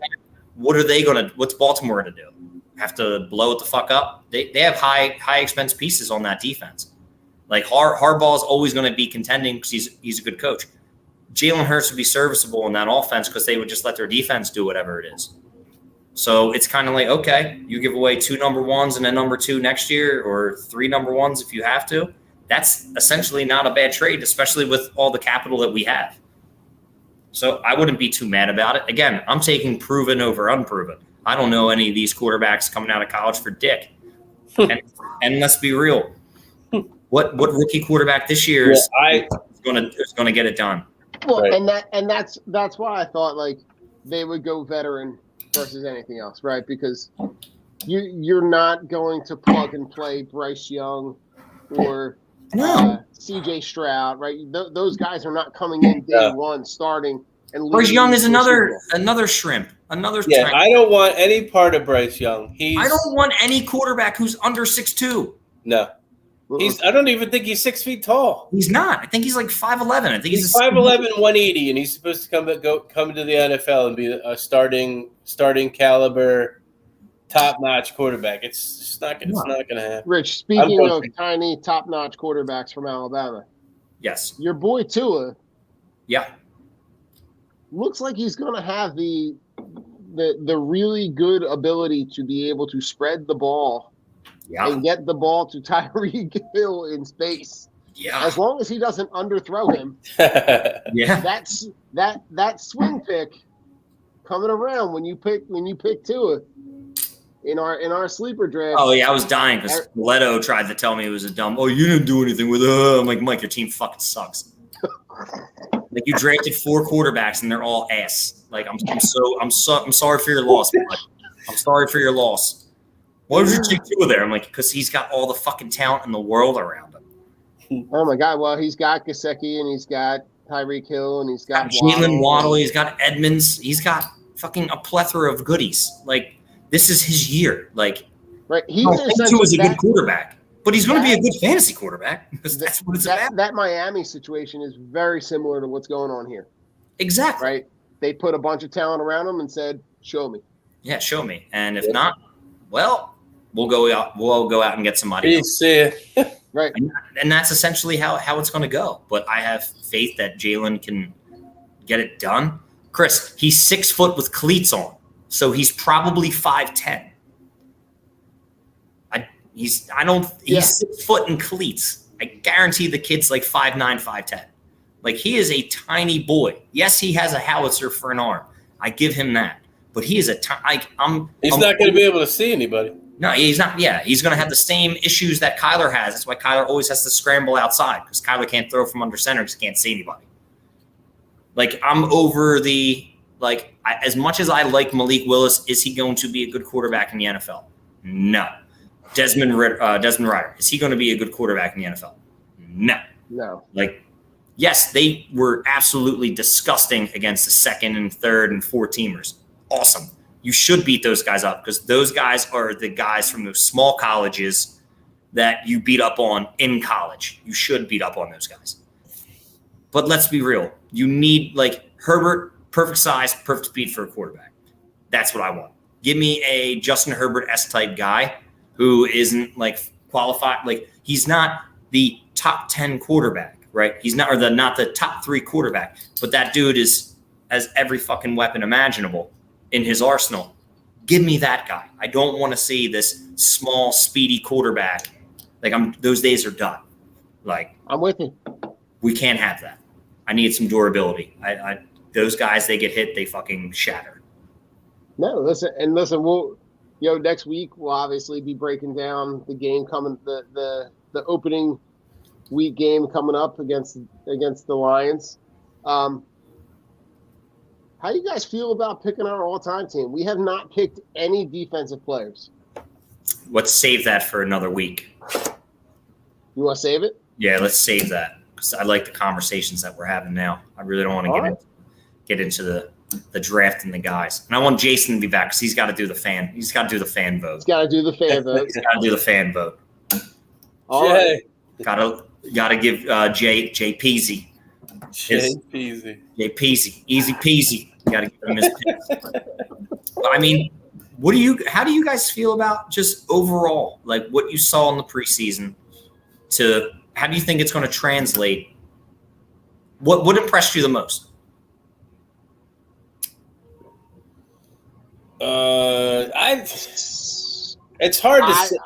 What are they going to, what's Baltimore going to do? Have to blow it the fuck up? They have high expense pieces on that defense. Like Harbaugh is always going to be contending because he's a good coach. Jalen Hurts would be serviceable in that offense because they would just let their defense do whatever it is. So it's kind of like, okay, you give away 2 number 1s and a number 2 next year, or 3 number 1s if you have to. That's essentially not a bad trade, especially with all the capital that we have. So I wouldn't be too mad about it. Again, I'm taking proven over unproven. I don't know any of these quarterbacks coming out of college for dick. and let's be real. What rookie quarterback this year is going to get it done? Well, and that's why I thought like they would go veteran versus anything else, right? Because you're not going to plug and play Bryce Young or CJ Stroud, right? Those guys are not coming in day one starting. And Bryce Young is another shrimp, another. Yeah, I don't want any part of Bryce Young. I don't want any quarterback who's under 6'2". No, I don't even think he's 6 feet tall. He's not. I think he's like 5'11". I think he's 5'11", 180, and he's supposed to come to the NFL and be a starting caliber, top-notch quarterback. It's just not going to happen. Rich, speaking of tiny, top-notch quarterbacks from Alabama, yes, your boy Tua, yeah, looks like he's going to have the really good ability to be able to spread the ball and get the ball to Tyreek Hill in space. Yeah, as long as he doesn't underthrow him. Yeah, that swing pick coming around when you pick Tua in our sleeper draft. Oh yeah, I was dying because Leto tried to tell me it was a dumb. Oh, you didn't do anything with it. I'm like, Mike, your team fucking sucks. Like you drafted 4 quarterbacks and they're all ass. Like I'm sorry for your loss, Mike. I'm sorry for your loss. Why would you take Tua there? I'm like, because he's got all the fucking talent in the world around him. Oh my God! Well, he's got Gesicki and he's got Tyreek Hill and he's got Jalen Waddle. He's got Edmonds. He's got fucking a plethora of goodies. Like this is his year. Like right, Tua is a good quarterback, but he's going to be a good fantasy quarterback because that's what it's about. That Miami situation is very similar to what's going on here. Exactly. Right. They put a bunch of talent around him and said, "Show me." Yeah, show me. And if not, well, we'll go out and get somebody else. Right. And that's essentially how it's going to go. But I have faith that Jalen can get it done. Chris, he's 6 foot with cleats on, so he's probably 5'10". He's 6 foot in cleats. I guarantee the kid's like 5'9", 5'10". Like he is a tiny boy. Yes, he has a howitzer for an arm. I give him that. But he is he's not going to be able to see anybody. No, he's not. Yeah, he's going to have the same issues that Kyler has. That's why Kyler always has to scramble outside because Kyler can't throw from under center because he can't see anybody. Like I'm over as much as I like Malik Willis, is he going to be a good quarterback in the NFL? No. Desmond Ridder, is he going to be a good quarterback in the NFL? No. Like, yes, they were absolutely disgusting against the 2nd and 3rd and 4 teamers. Awesome. You should beat those guys up because those guys are the guys from those small colleges that you beat up on in college. You should beat up on those guys. But let's be real. You need like Herbert, perfect size, perfect speed for a quarterback. That's what I want. Give me a Justin Herbert S-type guy who isn't like qualified. Like he's not the top 10 quarterback, right? He's not, or not the top 3 quarterback, but that dude has every fucking weapon imaginable in his arsenal. Give me that guy. I don't want to see this small, speedy quarterback. Like those days are done. Like I'm with you. We can't have that. I need some durability. Those guys, they get hit, they fucking shatter. No, listen. Next week we'll obviously be breaking down the game coming, the opening week game coming up against the Lions. How you guys feel about picking our all-time team? We have not picked any defensive players. Let's save that for another week. You want to save it? Yeah, let's save that because I like the conversations that we're having now. I really don't want to get into the draft and the guys. And I want Jason to be back because he's got to do the fan. He's got to do the fan vote. He's got to do the fan vote. He's got to do the fan vote. All right. Got to give Jay Peasy. Jay Peasy. Jay Peasy. Easy peasy. You got to give him his picks. I mean, how do you guys feel about just overall, like what you saw in the preseason to how do you think it's going to translate? What impressed you the most? It's hard to say.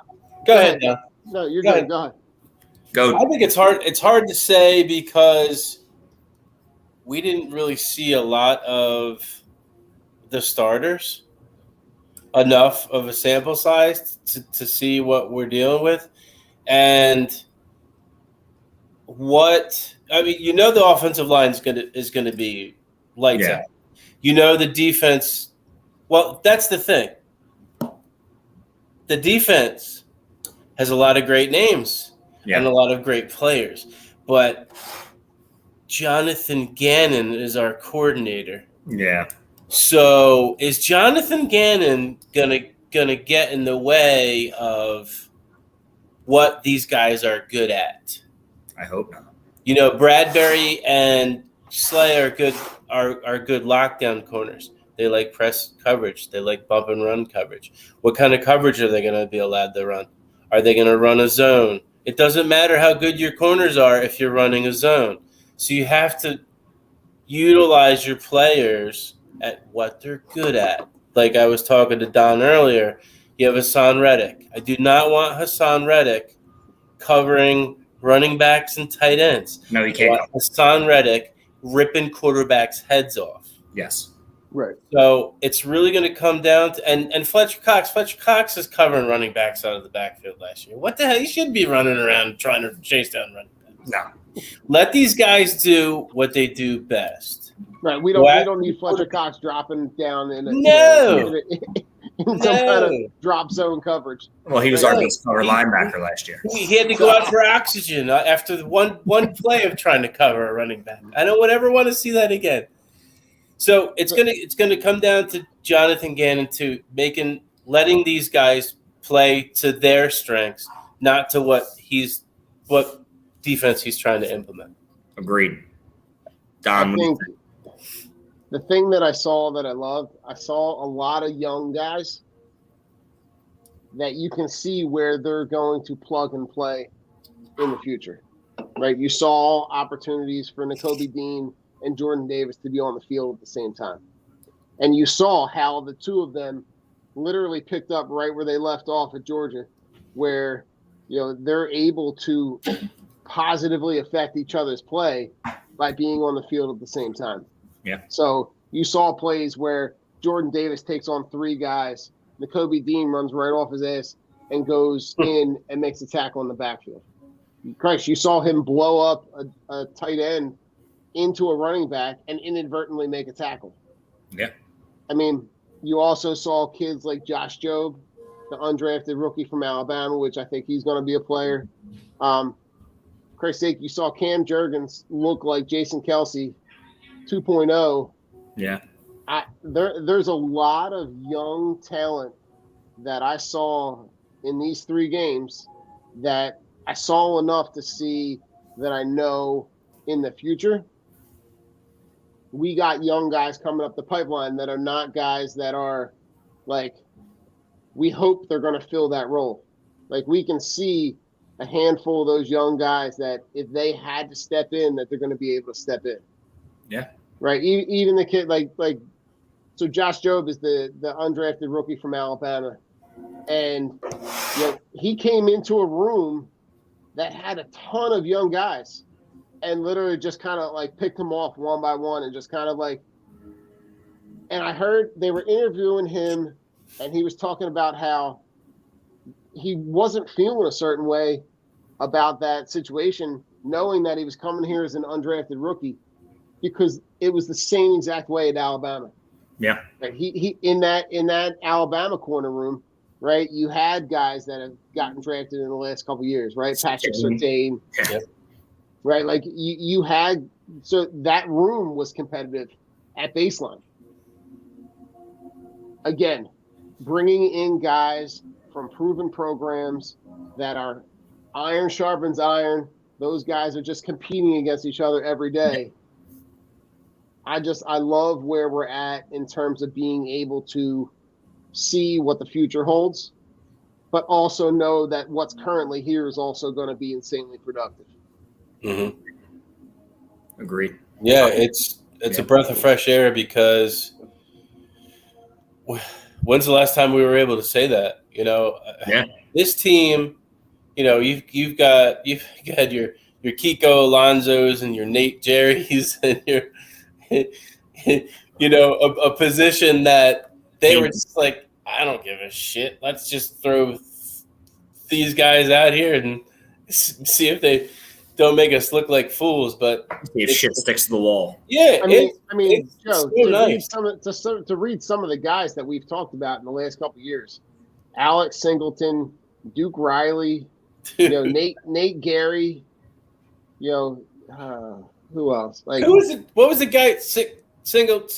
Go ahead, Don. No, you're good. Go ahead. Go. I think it's hard. It's hard to say because we didn't really see a lot of the starters, enough of a sample size to see what we're dealing with, and the offensive line is going to be lights out. The defense. Well, that's the thing. The defense has a lot of great names and a lot of great players, but Jonathan Gannon is our coordinator. Yeah. So is Jonathan Gannon gonna get in the way of what these guys are good at? I hope not. Bradbury and Slay are good lockdown corners. They like press coverage. They like bump and run coverage. What kind of coverage are they going to be allowed to run? Are they going to run a zone? It doesn't matter how good your corners are if you're running a zone. So you have to utilize your players at what they're good at. Like I was talking to Don earlier, you have Hassan Reddick. I do not want Hassan Reddick covering running backs and tight ends. No, he can't. Hassan Reddick ripping quarterbacks' heads off. Yes. Right. So it's really going to come down to and Fletcher Cox. Fletcher Cox is covering running backs out of the backfield last year. What the hell? He shouldn't be running around trying to chase down running backs. No. Let these guys do what they do best. Right. We don't need Fletcher Cox dropping down in some kind of drop zone coverage. Well, he was our best cover linebacker last year. He had to go out for oxygen after the one play of trying to cover a running back. I don't ever want to see that again. So it's gonna come down to Jonathan Gannon letting these guys play to their strengths, not to what defense he's trying to implement. Agreed. Don, I think the thing that I saw that I loved, I saw a lot of young guys that you can see where they're going to plug and play in the future, right? You saw opportunities for Nakobe Dean and Jordan Davis to be on the field at the same time. And you saw how the two of them literally picked up right where they left off at Georgia, where, they're able to positively affect each other's play by being on the field at the same time. Yeah. So you saw plays where Jordan Davis takes on three guys, Nakobe Dean runs right off his ass and goes in and makes a tackle in the backfield. Christ, you saw him blow up a tight end into a running back and inadvertently make a tackle. Yeah. I mean, you also saw kids like Josh Jobe, the undrafted rookie from Alabama, which I think he's going to be a player. Christ's sake, you saw Cam Jurgens look like Jason Kelsey 2.0. Yeah. There's a lot of young talent that I saw in these 3 games that I saw enough to see that I know in the future we got young guys coming up the pipeline that are not guys that are like, we hope they're going to fill that role. Like we can see a handful of those young guys that if they had to step in, that they're going to be able to step in. Yeah. Right. Even the kid so Josh Jobe is the undrafted rookie from Alabama. And he came into a room that had a ton of young guys and literally just kind of picked them off one by one and just kind of and I heard they were interviewing him and he was talking about how he wasn't feeling a certain way about that situation, knowing that he was coming here as an undrafted rookie, because it was the same exact way at Alabama. Yeah. Right? He in that Alabama corner room, right? You had guys that have gotten drafted in the last couple of years, right? Patrick Surtain, Yeah. right? Like you had, so that room was competitive at baseline. Again, bringing in guys from proven programs that are iron sharpens iron. Those guys are just competing against each other every day. I love where we're at in terms of being able to see what the future holds, but also know that what's currently here is also going to be insanely productive. Mm-hmm. Agreed. Yeah, it's a breath of fresh air, because when's the last time we were able to say that? This team, you've got your Kiko Alonsos and your Nate Jerry's and your a position that they were just like, I don't give a shit. Let's just throw these guys out here and see if they don't make us look like fools. But if shit sticks to the wall. Yeah, I mean, Joe, so nice. to read some of the guys that we've talked about in the last couple of years: Alex Singleton, Duke Riley, Nate Gary, who else? Like, who was it? What was the guy? Singleton.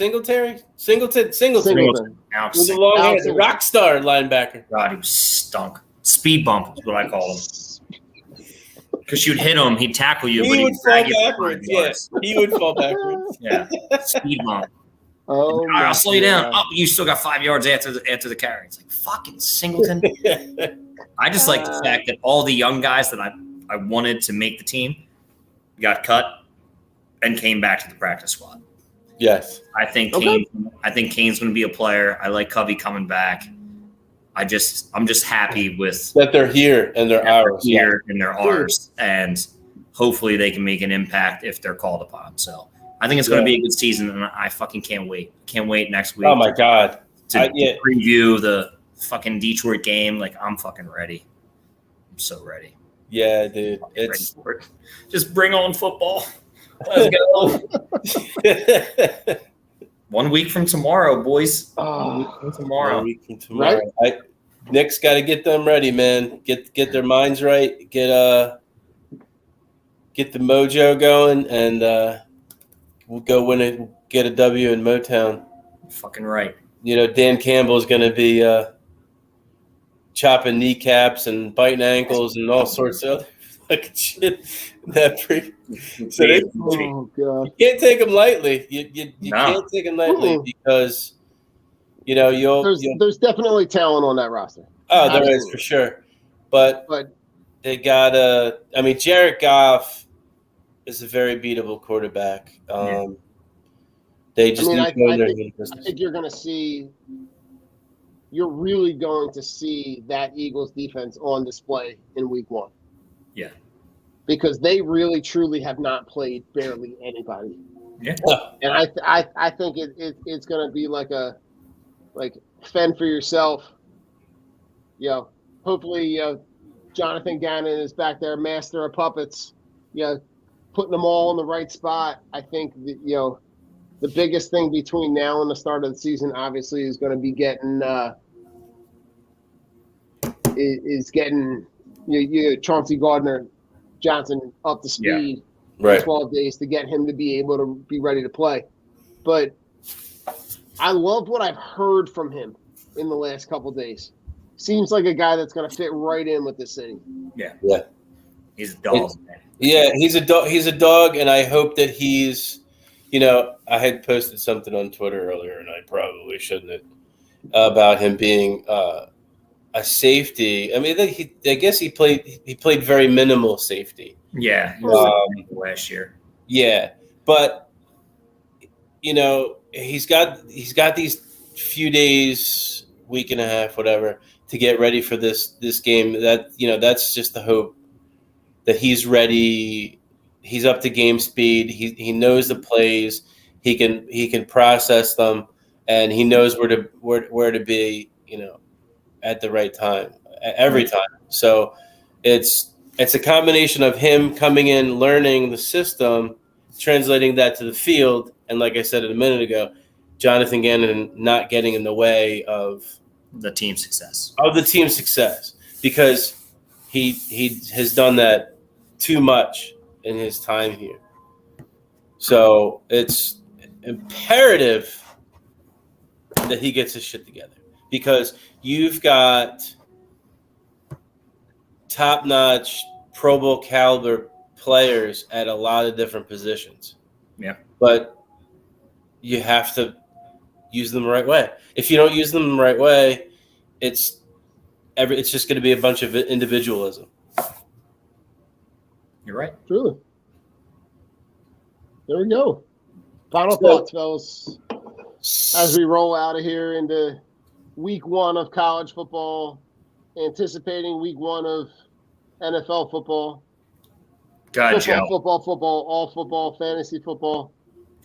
Alex With the long hair, the rock star linebacker. God, he was stunk. Speed bump is what I call him. Because you'd hit him, he'd tackle you, but He he'd would fall drag you backwards. Yes, he would fall backwards. Yeah, speed bump. Oh, All right, I'll slow you down. Oh, you still got 5 yards after the carry. It's like, fucking Singleton. I just like the fact that all the young guys that I wanted to make the team got cut and came back to the practice squad. Yes, I think Kane's going to be a player. I like Covey coming back. I'm just happy with that they're here and they're ours. Here and they're ours, and hopefully they can make an impact if they're called upon. So I think it's going to be a good season, and I fucking can't wait. Can't wait next week. Oh my god! To preview the fucking Detroit game. Like, I'm fucking ready. I'm so ready. Yeah, dude. It's just bring on football. Let's go. 1 week from tomorrow, boys. 1 week from tomorrow. 1 week from tomorrow. Right? Nick's got to get them ready, man. Get their minds right. Get the mojo going, and we'll go get a W in Motown. Fucking right. Dan Campbell is going to be chopping kneecaps and biting ankles and all sorts of other fucking shit. God. You can't take them lightly. You can't take them lightly because there's definitely talent on that roster. Oh, there is for sure, but they got Jared Goff is a very beatable quarterback. They just I think you're really going to see that Eagles defense on display in week 1. Yeah. Because they really, truly have not played barely anybody. Yeah. And I think it's going to be like fend for yourself. Hopefully Jonathan Gannon is back there, master of puppets, putting them all in the right spot. I think that, the biggest thing between now and the start of the season, obviously, is going to be getting Chauncey Gardner-Johnson up to speed in 12 days to get him to be able to be ready to play. But I love what I've heard from him in the last couple of days. Seems like a guy that's going to fit right in with the city. Yeah. He's a dog. He's a dog, and I hope that he's I had posted something on Twitter earlier, and I probably shouldn't have, about him being a safety. I mean, I guess he played very minimal safety. Yeah, last year. Yeah, but he's got these few days, week and a half, whatever, to get ready for this game. That's just the hope that he's ready. He's up to game speed. He knows the plays. He can process them, and he knows where to be. at the right time, every time. So it's a combination of him coming in, learning the system, translating that to the field, and like I said a minute ago, Jonathan Gannon not getting in the way of the team success. Because he has done that too much in his time here. So it's imperative that he gets his shit together, because you've got top-notch Pro Bowl caliber players at a lot of different positions. Yeah. But you have to use them the right way. If you don't use them the right way, it's just going to be a bunch of individualism. You're right. Truly. There we go. Final thoughts, fellas, as we roll out of here into week 1 of college football, anticipating week 1 of NFL football. God, Joe. Football, all football, fantasy football.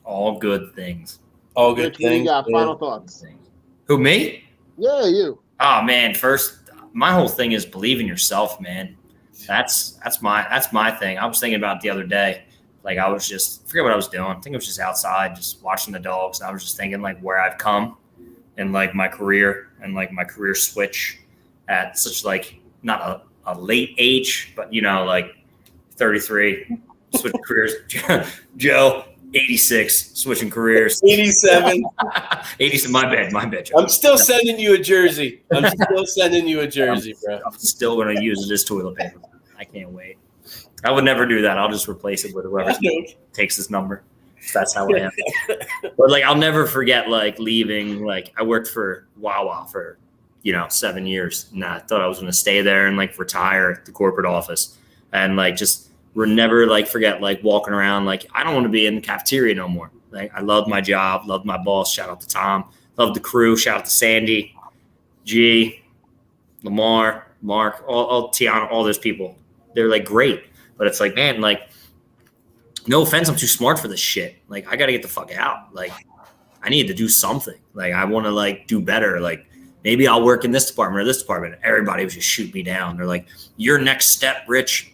All good things. All good Rich, things. what do you got? Final thoughts. Who, me? Yeah, you. Oh man, first, my whole thing is believe in yourself, man. That's my thing. I was thinking about it the other day. Like I was just forget what I was doing. I think I was just outside, just watching the dogs. And I was just thinking like where I've come in like my career and like my career switch at such like not a late age, but like 33, switching careers. Joe, 86, switching careers. 87. 87. My bad. Joe. I'm still sending you a jersey. bro. I'm still going to use it as toilet paper. I can't wait. I would never do that. I'll just replace it with whoever takes this number. That's how I am. But like, I'll never forget like leaving. Like I worked for Wawa for 7 years, and I thought I was going to stay there and like retire at the corporate office, and like just never like forget like walking around like I don't want to be in the cafeteria no more. Like I loved my job, loved my boss. Shout out to Tom. Loved the crew. Shout out to Sandy, G, Lamar, Mark, all Tiana, all those people. They're like great. But it's like, man, like, no offense, I'm too smart for this shit. Like, I got to get the fuck out. Like, I need to do something. Like, I want to, like, do better. Like, maybe I'll work in this department or this department. Everybody would just shoot me down. They're like, your next step, Rich,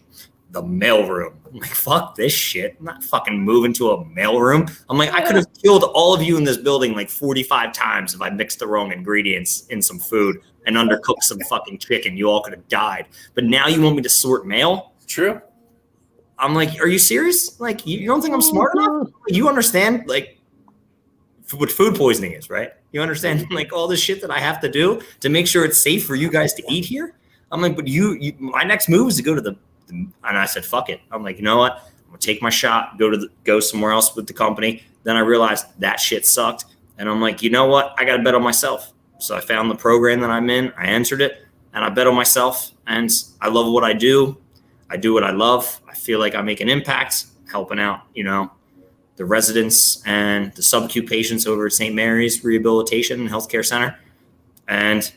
the mailroom. I'm like, fuck this shit. I'm not fucking moving to a mailroom. I'm like, I could have killed all of you in this building like 45 times if I mixed the wrong ingredients in some food and undercooked some fucking chicken. You all could have died. But now you want me to sort mail? True. I'm like, are you serious? Like, you don't think I'm smart enough? You understand, like, what food poisoning is, right? You understand, like, all this shit that I have to do to make sure it's safe for you guys to eat here? I'm like, but my next move is to go to the and I said, fuck it. I'm like, you know what? I'm going to take my shot, go somewhere else with the company. Then I realized that shit sucked. And I'm like, you know what? I got to bet on myself. So I found the program that I'm in. I entered it, and I bet on myself. And I love what I do. I do what I love. I feel like I make an impact helping out, the residents and the sub-acute patients over at St. Mary's Rehabilitation and Healthcare Center. And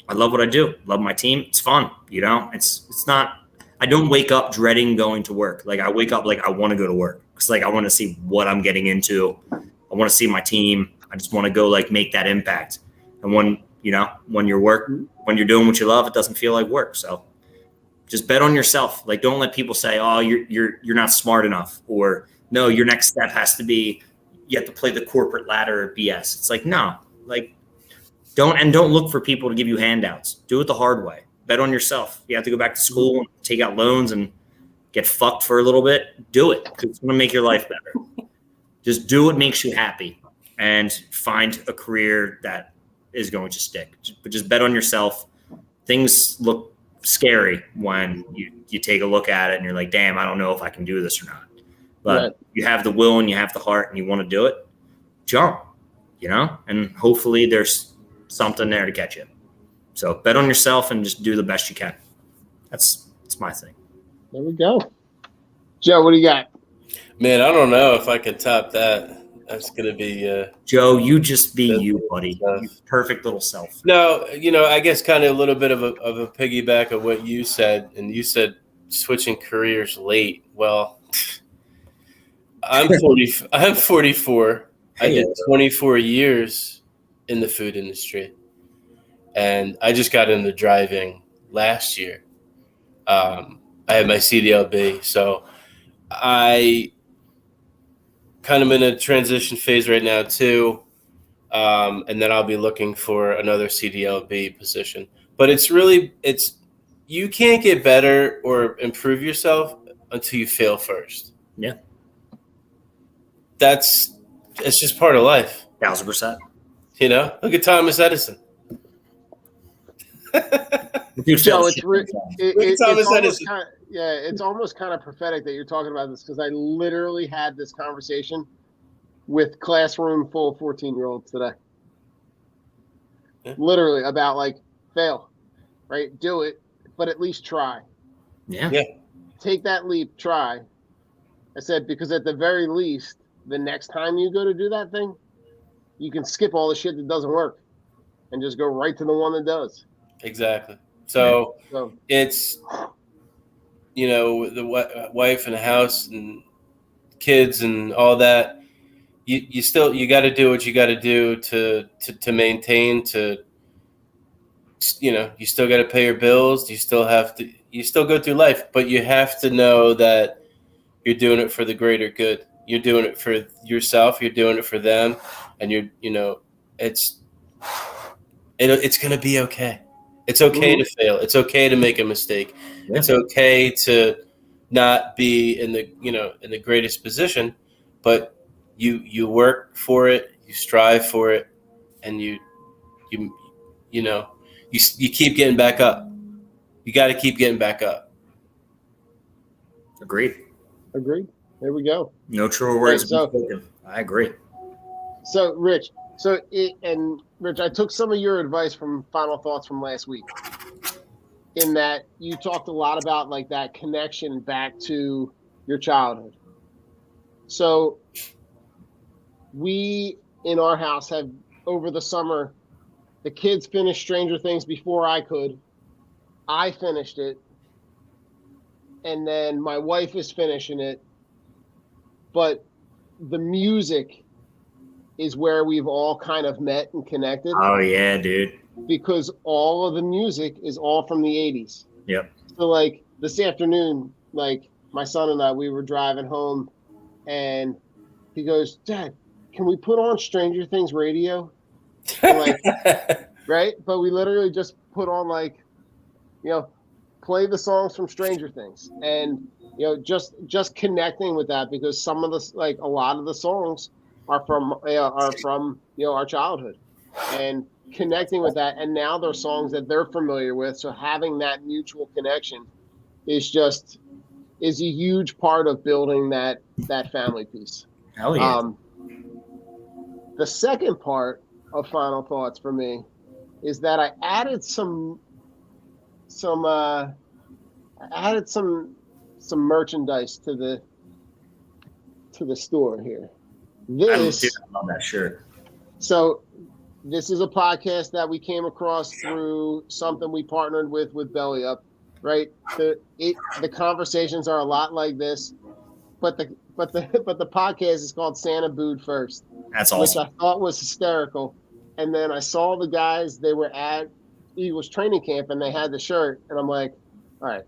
I love what I do. Love my team. It's fun. It's not, I don't wake up dreading going to work. Like I wake up like I want to go to work because like I want to see what I'm getting into. I want to see my team. I just want to go like make that impact. And when you're doing what you love, it doesn't feel like work. So just bet on yourself. Like, don't let people say, "Oh, you're not smart enough," or "No, your next step has to be you have to play the corporate ladder." BS. It's like no, like don't look for people to give you handouts. Do it the hard way. Bet on yourself. You have to go back to school and take out loans and get fucked for a little bit. Do it because it's going to make your life better. Just do what makes you happy and find a career that is going to stick. But just bet on yourself. Things look scary when you take a look at it and you're like, damn, I don't know if I can do this or not. But you have the will and you have the heart and you want to do it, jump, and hopefully there's something there to catch you. So bet on yourself and just do the best you can. That's my thing. There we go. Joe, what do you got? Man, I don't know if I could top that. That's going to be Joe, you just be you, buddy. You perfect little self. No, I guess kind of a little bit of a piggyback of what you said. And you said switching careers late. Well, I'm 44. I did 24 years in the food industry. And I just got into driving last year. I had my CDLB, so I kind of in a transition phase right now too. And then I'll be looking for another CDLB position. But it's you can't get better or improve yourself until you fail first. Yeah. It's just part of life. 1,000%. Look at Thomas Edison. Joe, it's Thomas almost Edison. it's almost kind of prophetic that you're talking about this, because I literally had this conversation with classroom full of 14-year-olds today. Yeah. Literally about like fail, right? Do it, but at least try. Yeah. Take that leap, try. I said, because at the very least, the next time you go to do that thing, you can skip all the shit that doesn't work and just go right to the one that does. Exactly. So So it's, the wife and the house and kids and all that. You got to do what you got to do to maintain, you still got to pay your bills. You still go through life, but you have to know that you're doing it for the greater good. You're doing it for yourself. You're doing it for them. And it's going to be okay. It's okay to fail. It's okay to make a mistake. Yeah. It's okay to not be in the greatest position, but you work for it, you strive for it, and you keep getting back up. You got to keep getting back up. Agreed. There we go. No truer words Right, have been spoken. I agree. So Rich, I took some of your advice from Final Thoughts from last week, in that you talked a lot about like that connection back to your childhood. So we in our house have, over the summer, the kids finished Stranger Things before I could. I finished it. And then my wife is finishing it. But the music is where we've all kind of met and connected. Oh, yeah, dude. Because all of the music is all from the 80s. Yep. So like this afternoon, like my son and I, we were driving home, and he goes, "Dad, can we put on Stranger Things radio?" And right? But we literally just put on play the songs from Stranger Things, and just connecting with that, because some of the a lot of the songs are from our childhood, and connecting with that, and now they're songs that they're familiar with. So having that mutual connection is a huge part of building that family piece. Hell yeah. The second part of Final Thoughts for me is that I added some merchandise to the store here. I love that shirt. So this is a podcast that we came across through something we partnered with Belly Up, right? The conversations are a lot like this, but the podcast is called Santa Booed First. That's awesome. Which I thought was hysterical. And then I saw the guys, they were at Eagles training camp, and they had the shirt, and I'm like, all right,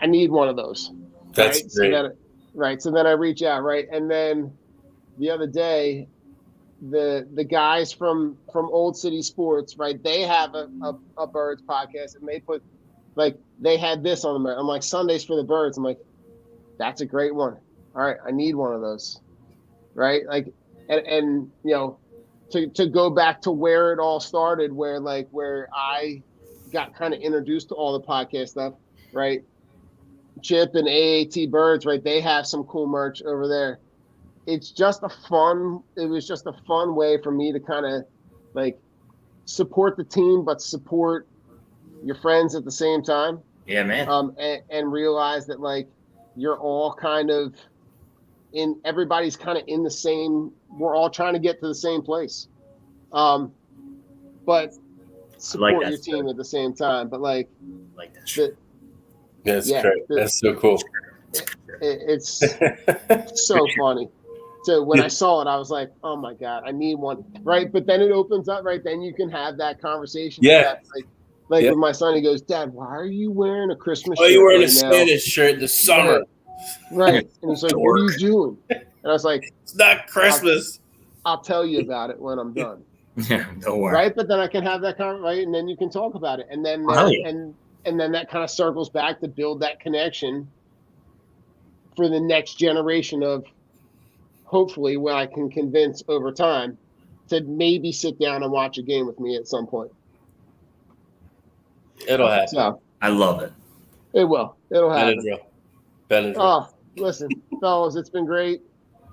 I need one of those. That's great. So then I reach out, right? And then the other day, the guys from Old City Sports, right? They have a Birds podcast, and they put they had this on them. I'm like, Sundays for the Birds. I'm like, that's a great one. All right, I need one of those, right? And to go back to where it all started, where I got kind of introduced to all the podcast stuff, right? Chip and AAT Birds, right? They have some cool merch over there. It was just a fun way for me to kind of support the team, but support your friends at the same time. Yeah, man. And realize that you're all kind of everybody's kind of in the same, we're all trying to get to the same place. But support your team at the same time. But like that shit. That's great. That's so cool. It's so funny. So when I saw it, I was like, "Oh my god, I need one!" Right? But then it opens up, right? Then you can have that conversation. Yeah. Like Yeah. with my son, he goes, "Dad, why are you wearing a Christmas Oh, shirt you wearing right a now?" Santa shirt in the summer? Right. And he's like, "What are you doing?" And I was like, It's not Christmas. "I'll tell you about it when I'm done." Yeah, don't worry. Right? But then I can have that right, and then you can talk about it, and then Oh, yeah. and then that kind of circles back to build that connection for the next generation of, hopefully, what I can convince over time to maybe sit down and watch a game with me at some point. It'll happen. So I love it. it will. It'll happen. Benadryl. Oh, listen, fellas, it's been great.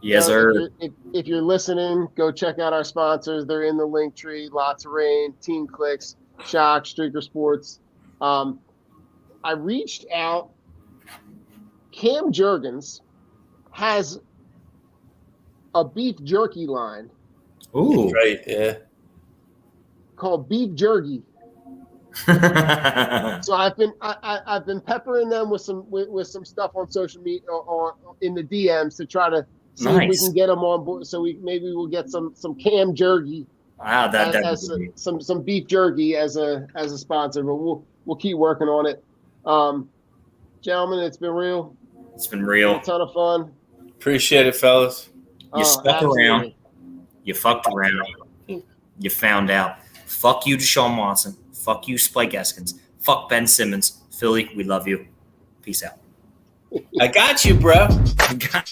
Yes, sir. If you're listening, go check out our sponsors. They're in the link tree. Lots of Rain, Team Clicks, Shock, Streaker Sports. I reached out. Cam Jurgens has a beef jerky line Ooh. Right. Yeah. called Beef Jerky. So I've been peppering them with some stuff on social media or in the DMs to try to see if we Nice. can get them on board. So maybe we'll get some Cam Jerky Wow, as some beef jerky as a sponsor. But we'll keep working on it. Gentlemen, it's been real. It's been real. A ton of fun. Appreciate it, fellas. You stuck around. Absolutely. You fucked around. You found out. Fuck you, Deshaun Watson. Fuck you, Spike Eskins. Fuck Ben Simmons. Philly, we love you. Peace out. I got you, bro. God.